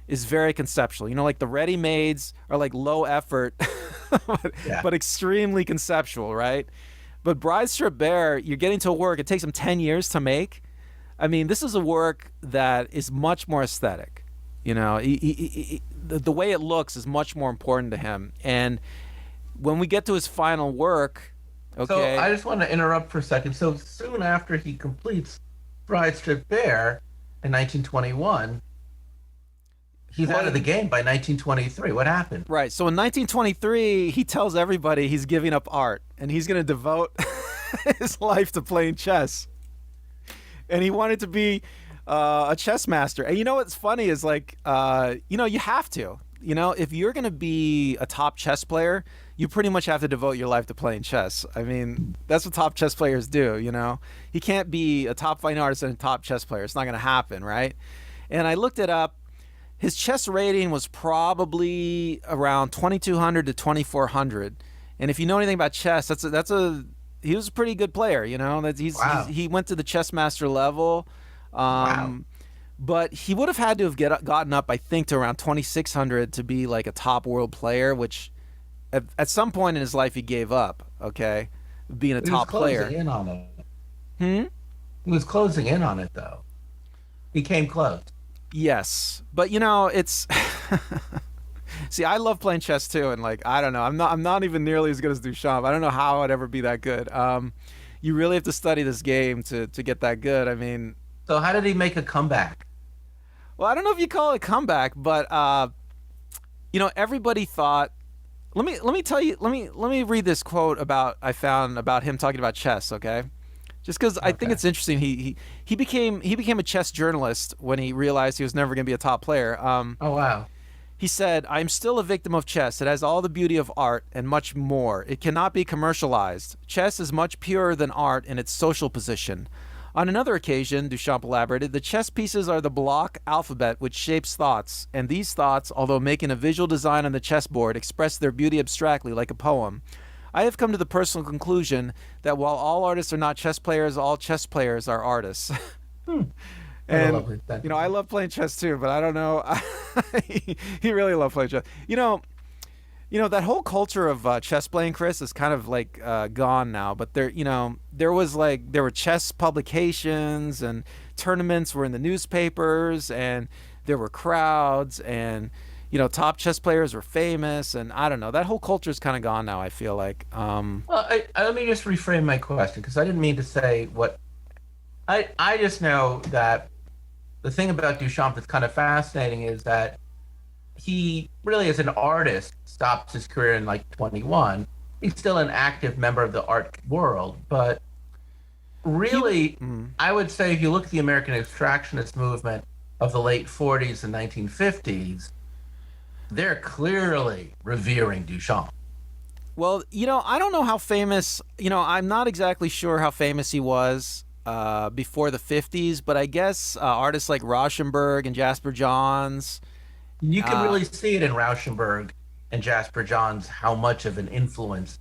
is very conceptual. Like the Readymades are like low effort, but extremely conceptual, right? But Brides for Bear, you're getting to a work, it takes him 10 years to make. I mean, this is a work that is much more aesthetic. The way it looks is much more important to him. And when we get to his final work, okay. So I just want to interrupt for a second. So soon after he completes Brides for Bear in 1921, he's out of the game by 1923. What happened? Right. So in 1923, he tells everybody he's giving up art and he's going to devote his life to playing chess. And he wanted to be a chess master. And what's funny is like, you have to. If you're going to be a top chess player, you pretty much have to devote your life to playing chess. I mean, that's what top chess players do, He can't be a top fine artist and a top chess player. It's not going to happen, right? And I looked it up. His chess rating was probably around 2,200 to 2,400. And if you know anything about chess, he was a pretty good player, he went to the chess master level. Wow. But he would have had to have gotten up, I think, to around 2,600 to be like a top world player, which at some point in his life he gave up, okay, being a top player. He was closing in on it. He was closing in on it, though. He came close. Yes, but it's see, I love playing chess too, and like I don't know, I'm not even nearly as good as Duchamp. I don't know how I'd ever be that good. You really have to study this game to get that good. I mean, so how did he make a comeback? Well, I don't know if you call it a comeback, but everybody thought. Let me tell you. Let me read this quote I found about him talking about chess. Okay. Just because I think it's interesting, he became a chess journalist when he realized he was never going to be a top player. Oh wow! He said, "I am still a victim of chess. It has all the beauty of art and much more. It cannot be commercialized. Chess is much purer than art in its social position." On another occasion, Duchamp elaborated, "The chess pieces are the block alphabet which shapes thoughts, and these thoughts, although making a visual design on the chessboard, express their beauty abstractly like a poem. I have come to the personal conclusion that while all artists are not chess players, all chess players are artists." And I love playing chess too, but I don't know. He really loved playing chess. That whole culture of chess playing, Chris, is kind of like gone now. But there were chess publications and tournaments were in the newspapers, and there were crowds, and top chess players were famous, and I don't know. That whole culture is kind of gone now, I feel like. Well, let me just reframe my question, because I didn't mean to say what... I just know that the thing about Duchamp that's kind of fascinating is that he really, as an artist, stops his career in like 21. He's still an active member of the art world, but really, I would say if you look at the American abstractionist movement of the late 40s and 1950s, they're clearly revering Duchamp. Well, I don't know how famous, I'm not exactly sure how famous he was before the 50s, but I guess artists like Rauschenberg and Jasper Johns. You can really see it in Rauschenberg and Jasper Johns how much of an influence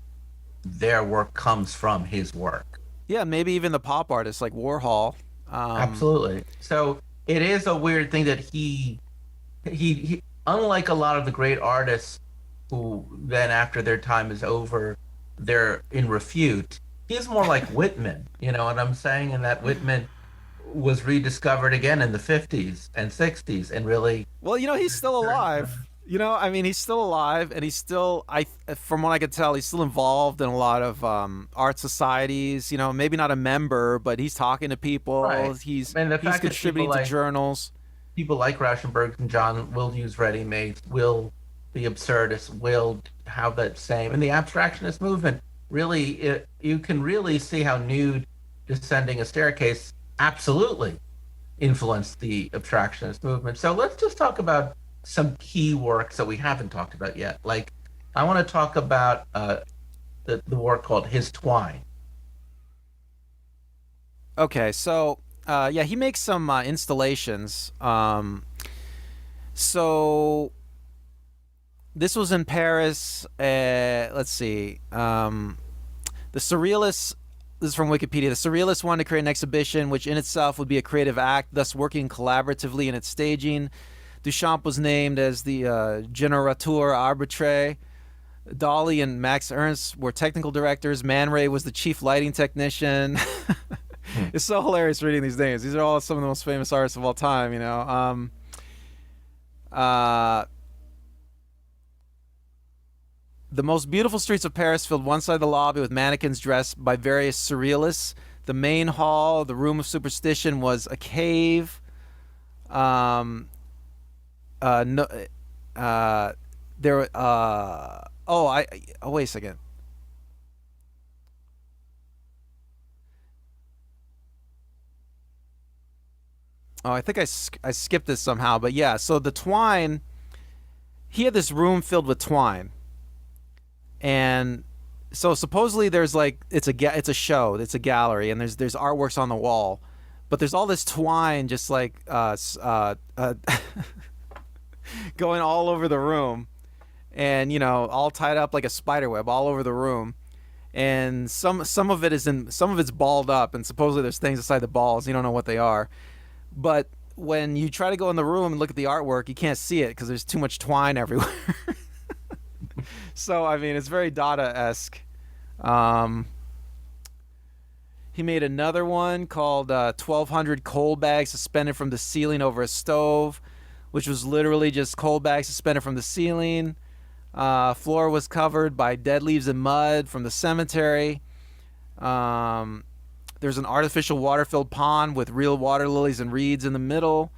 their work comes from his work. Yeah, maybe even the pop artists like Warhol. Absolutely. So it is a weird thing that he unlike a lot of the great artists who then after their time is over, they're in refute. He's more like Whitman, you know what I'm saying? And that Whitman was rediscovered again in the 50s and 60s and really... Well, he's still alive. He's still alive, and he's still, from what I could tell, he's still involved in a lot of art societies. Maybe not a member, but he's talking to people. Right. He's people contributing to journals. People like Rauschenberg and John will use Readymade, will be absurdists, will have that same... And the abstractionist movement, really, you can really see how Nude descending a staircase absolutely influenced the abstractionist movement. So let's just talk about some key works that we haven't talked about yet. Like, I want to talk about the work called his Twine. Okay, so yeah, he makes some installations. So this was in Paris. Let's see. The Surrealists. This is from Wikipedia. The Surrealists wanted to create an exhibition which in itself would be a creative act, thus working collaboratively in its staging. Duchamp was named as the generateur arbitre. Dolly and Max Ernst were technical directors. Man Ray was the chief lighting technician. It's so hilarious reading these names. These are all some of the most famous artists of all time, you know. The most beautiful streets of Paris filled one side of the lobby with mannequins dressed by various surrealists. The main hall, the room of superstition, was a cave. No, there. Wait a second. Oh, I think I skipped this somehow, but yeah. So the Twine, he had this room filled with twine, and so supposedly there's like it's a show, it's a gallery, and there's artworks on the wall, but there's all this twine just like going all over the room, and you know all tied up like a spider web all over the room, and some of it's balled up, and supposedly there's things inside the balls you don't know what they are. But when you try to go in the room and look at the artwork, you can't see it because there's too much twine everywhere. So, I mean, it's very Dada-esque. He made another one called 1,200 coal bags suspended from the ceiling over a stove, which was literally just coal bags suspended from the ceiling. Floor was covered by dead leaves and mud from the cemetery. There's an artificial water-filled pond with real water lilies and reeds in the middle.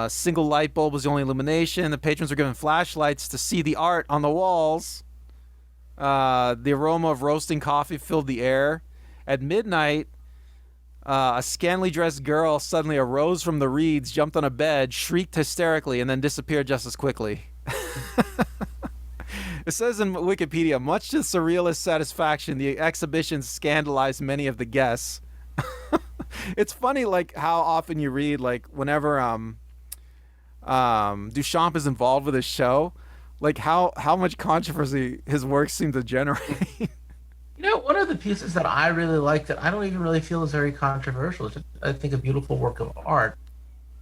Single light bulb was the only illumination. The patrons were given flashlights to see the art on the walls. The aroma of roasting coffee filled the air. At midnight, a scantily dressed girl suddenly arose from the reeds, jumped on a bed, shrieked hysterically, and then disappeared just as quickly. It says in Wikipedia, much to surrealist satisfaction, the exhibition scandalized many of the guests. It's funny, like, how often you read, like, whenever Duchamp is involved with his show, like, how much controversy his works seem to generate. You know, one of the pieces that I really like that I don't even really feel is very controversial, it's just, I think, a beautiful work of art.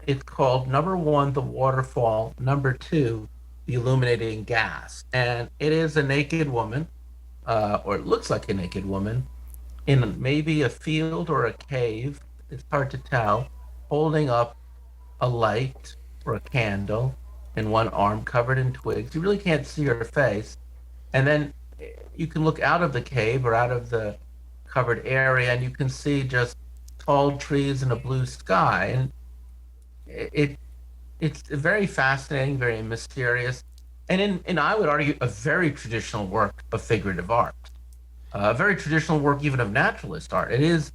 It's called number 1, The Waterfall, number 2, The Illuminating Gas. And it is a naked woman, or it looks like a naked woman, in maybe a field or a cave, it's hard to tell, holding up a light or a candle in one arm covered in twigs. You really can't see her face. And then you can look out of the cave or out of the covered area and you can see just tall trees and a blue sky. And it's very fascinating, very mysterious, and I would argue a very traditional work of figurative art, a very traditional work even of naturalist art. It is,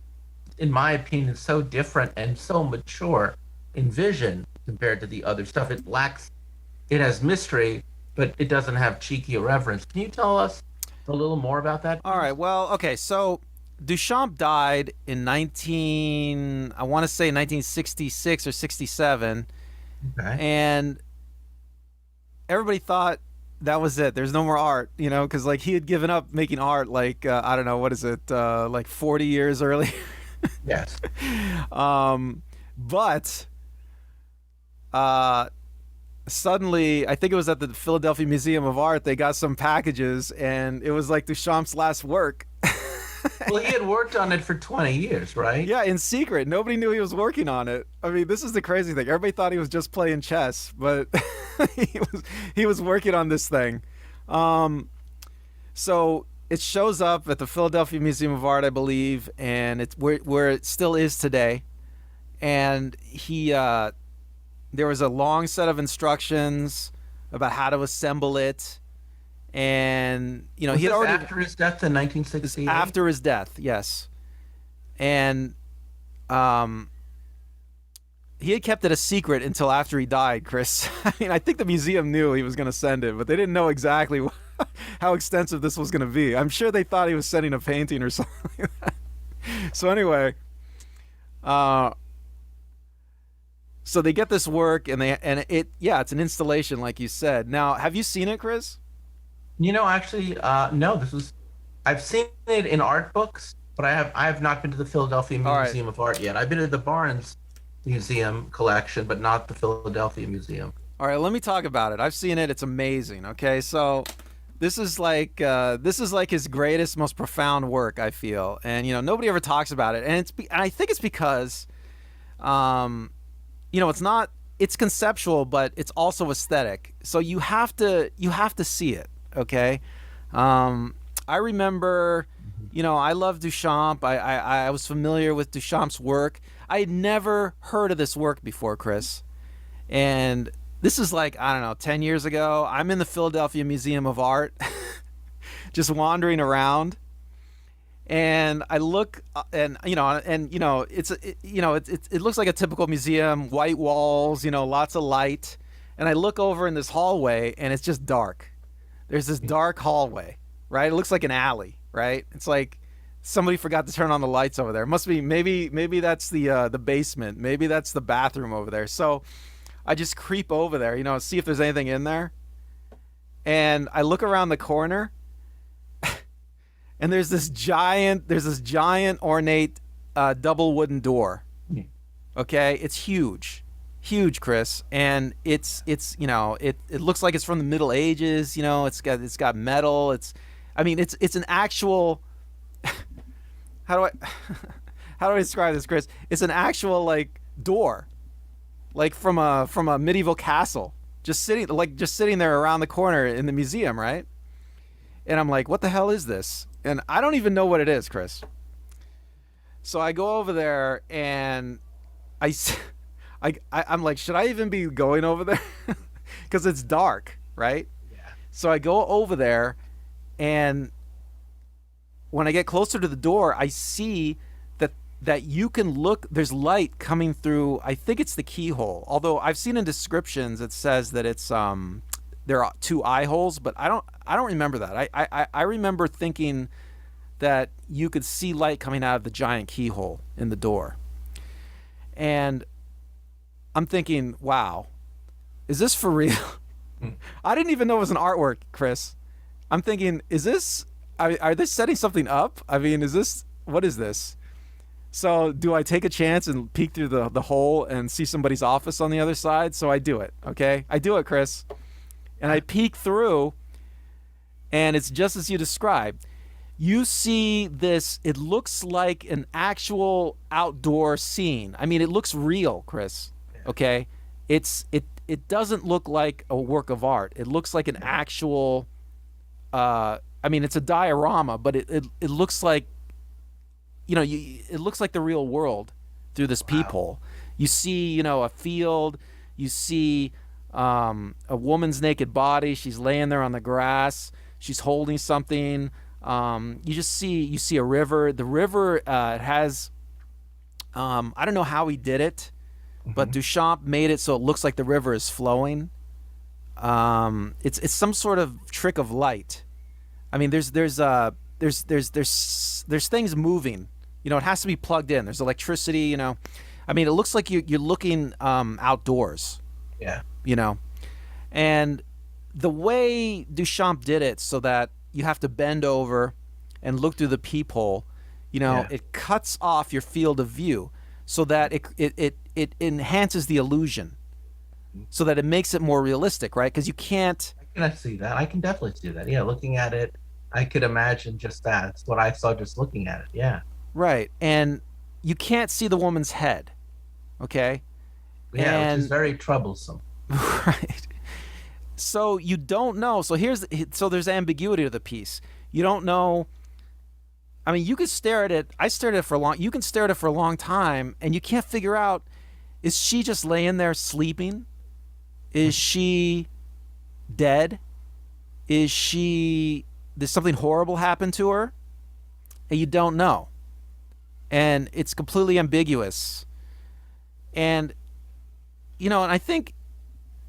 in my opinion, so different and so mature in vision compared to the other stuff. It has mystery, but it doesn't have cheeky irreverence. Can you tell us a little more about that? All right, well, okay, so Duchamp died in I want to say 1966 or 67. Okay. And everybody thought that was it. There's no more art, you know, because like he had given up making art like I don't know, what is it, like 40 years earlier. Yes. But suddenly, I think it was at the Philadelphia Museum of Art, they got some packages, and it was like Duchamp's last work. Well, he had worked on it for 20 years, right? Yeah, in secret. Nobody knew he was working on it. I mean, this is the crazy thing. Everybody thought he was just playing chess, but he was working on this thing. So it shows up at the Philadelphia Museum of Art, I believe, and it's where it still is today. And there was a long set of instructions about how to assemble it. And he had already, after his death in 1968. After his death, yes. And he had kept it a secret until after he died, Chris. I mean, I think the museum knew he was going to send it, but they didn't know exactly how extensive this was going to be. I'm sure they thought he was sending a painting or something like that. So anyway, so they get this work, and it's an installation, like you said. Now, have you seen it, Chris? Actually, no. I've seen it in art books, but I have not been to the Philadelphia Museum of Art yet. I've been to the Barnes Museum collection, but not the Philadelphia Museum. All right, let me talk about it. I've seen it. It's amazing. Okay, so this is like his greatest, most profound work, I feel, and nobody ever talks about it, and I think it's because, it's conceptual, but it's also aesthetic. So you have to see it. Okay, I remember, I love Duchamp. I was familiar with Duchamp's work. I had never heard of this work before, Chris. And this is like, I don't know, 10 years ago. I'm in the Philadelphia Museum of Art, just wandering around. And I look, and it looks like a typical museum, white walls, lots of light. And I look over in this hallway, and it's just dark. There's this dark hallway, right? It looks like an alley, right? It's like somebody forgot to turn on the lights over there. It must be maybe that's the basement. Maybe that's the bathroom over there. So I just creep over there, see if there's anything in there. And I look around the corner, and there's this giant ornate double wooden door. Okay, it's huge, Chris, and it looks like it's from the Middle Ages. It's got metal. It's an actual. How do I describe this, Chris? It's an actual like door, like from a medieval castle, just sitting there around the corner in the museum, right? And I'm like, what the hell is this? And I don't even know what it is, Chris. So I go over there, and I'm like, should I even be going over there? Because it's dark, right? Yeah. So I go over there, and when I get closer to the door, I see that you can look. There's light coming through. I think it's the keyhole. Although I've seen in descriptions it says that it's there are 2 eye holes, but I don't remember that. I remember thinking that you could see light coming out of the giant keyhole in the door, and I'm thinking, wow, is this for real? I didn't even know it was an artwork, Chris. I'm thinking, are they setting something up? I mean, what is this? So do I take a chance and peek through the hole and see somebody's office on the other side? So I do it, okay? I do it, Chris. And I peek through, and it's just as you described. You see this, it looks like an actual outdoor scene. I mean, it looks real, Chris, okay? It doesn't look like a work of art. It looks like an actual, it's a diorama, but it looks like, it looks like the real world through this peephole. You see, a field. You see a woman's naked body. She's laying there on the grass. She's holding something. You see a river. The river has, I don't know how he did it, but Duchamp made it so it looks like the river is flowing. It's some sort of trick of light. I mean, there's things moving. It has to be plugged in. There's electricity. I mean, it looks like you're looking outdoors. Yeah. And the way Duchamp did it, so that you have to bend over and look through the peephole. It cuts off your field of view, so that it enhances the illusion, so that it makes it more realistic, right? Because you can't. I see that. I can definitely see that. Yeah, looking at it, I could imagine just that. That's what I saw just looking at it. Yeah. Right, and you can't see the woman's head. Okay. Yeah, which is very troublesome. Right. So you don't know. So there's ambiguity to the piece. You don't know. I mean, you could stare at it. I stared at it for a long. You can stare at it for a long time, and you can't figure out: is she just laying there sleeping? Is she dead? Is she? Did something horrible happen to her? And you don't know, and it's completely ambiguous. And and I think,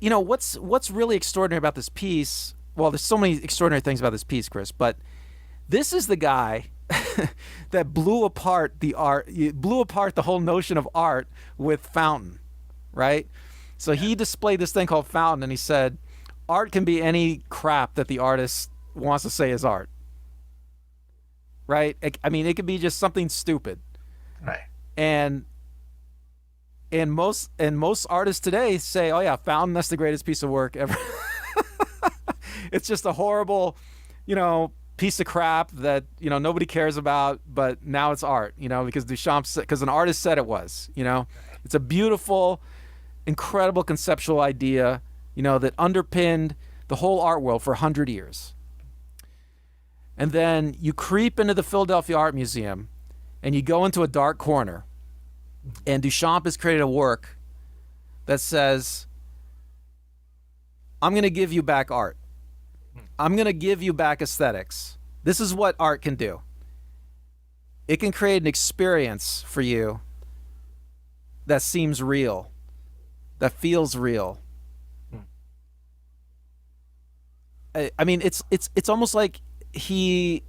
what's really extraordinary about this piece. Well, there's so many extraordinary things about this piece, Chris, but this is the guy that blew apart the art, blew apart the whole notion of art with Fountain, right? So he displayed this thing called Fountain, and he said, art can be any crap that the artist wants to say is art, right? I mean, it could be just something stupid, Right. and most artists today say, "Oh yeah, Fountain, that's the greatest piece of work ever." It's just a horrible, piece of crap that nobody cares about, but now it's art, because Duchamp, because an artist said it was. It's a beautiful, incredible conceptual idea, that underpinned the whole art world for 100 years. And then you creep into the Philadelphia Art Museum, and you go into a dark corner, and Duchamp has created a work that says, I'm going to give you back art. I'm going to give you back aesthetics. This is what art can do. It can create an experience for you that seems real, that feels real. I mean, it's almost like he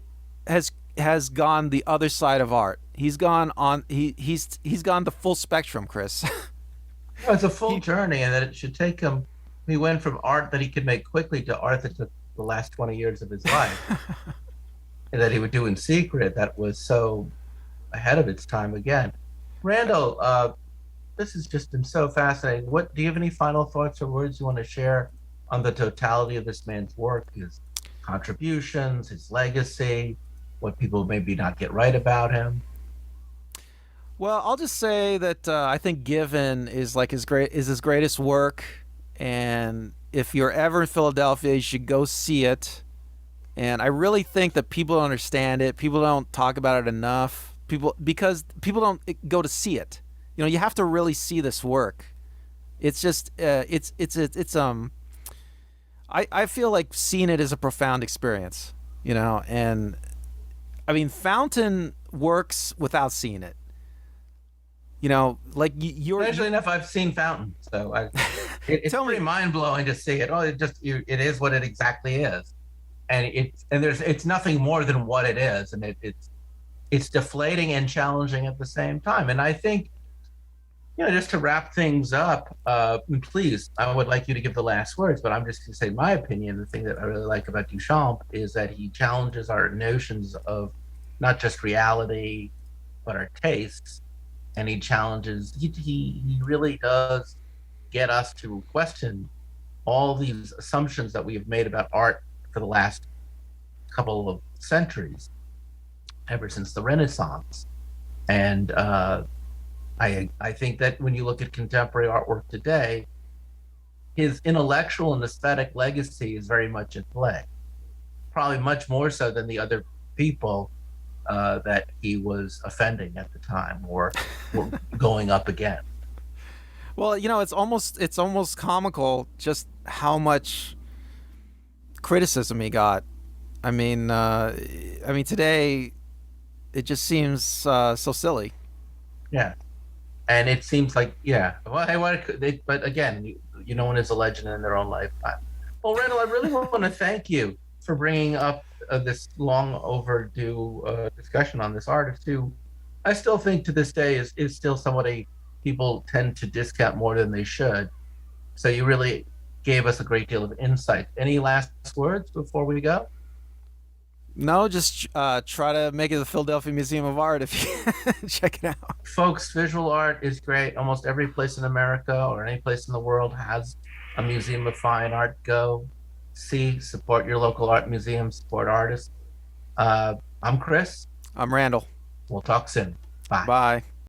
has gone the other side of art. He's gone on he's gone the full spectrum, Chris. No, it's a full journey, and that it should take him. He went from art that he could make quickly to art that took the last 20 years of his life, and that he would do in secret. That was so ahead of its time again. Randall, this has just been so fascinating. What do you have any final thoughts or words you want to share on the totality of this man's work, his contributions, his legacy, what people maybe not get right about him? Well, I'll just say that I think Given is like his greatest work, and if you're ever in Philadelphia, you should go see it. And I really think that people don't understand it. People don't talk about it enough. Because people don't go to see it. You have to really see this work. It's just I feel like seeing it is a profound experience, and I mean, Fountain works without seeing it. Like you're. Strangely enough, I've seen Fountain, so it's pretty mind blowing to see it. Oh, it is what it exactly is, and it's nothing more than what it is, and it's deflating and challenging at the same time. And I think, just to wrap things up, please, I would like you to give the last words, but I'm just going to say my opinion. The thing that I really like about Duchamp is that he challenges our notions of not just reality, but our tastes. And he challenges, he really does get us to question all these assumptions that we have made about art for the last couple of centuries, ever since the Renaissance. And I think that when you look at contemporary artwork today, his intellectual and aesthetic legacy is very much at play, probably much more so than the other people that he was offending at the time or going up against. Well, it's almost comical just how much criticism he got. I mean, today it just seems so silly. Yeah. And it seems like, yeah. Well, but again, no one is a legend in their own lifetime. Well, Randall, I really want to thank you for bringing up this long overdue discussion on this artist who I still think to this day is still somebody people tend to discount more than they should. So you really gave us a great deal of insight. Any last words before we go? No, just try to make it the Philadelphia Museum of Art if you check it out. Folks, visual art is great. Almost every place in America or any place in the world has a museum of fine art. Go see, support your local art museum, support artists. I'm Chris. I'm Randall. We'll talk soon. Bye. Bye.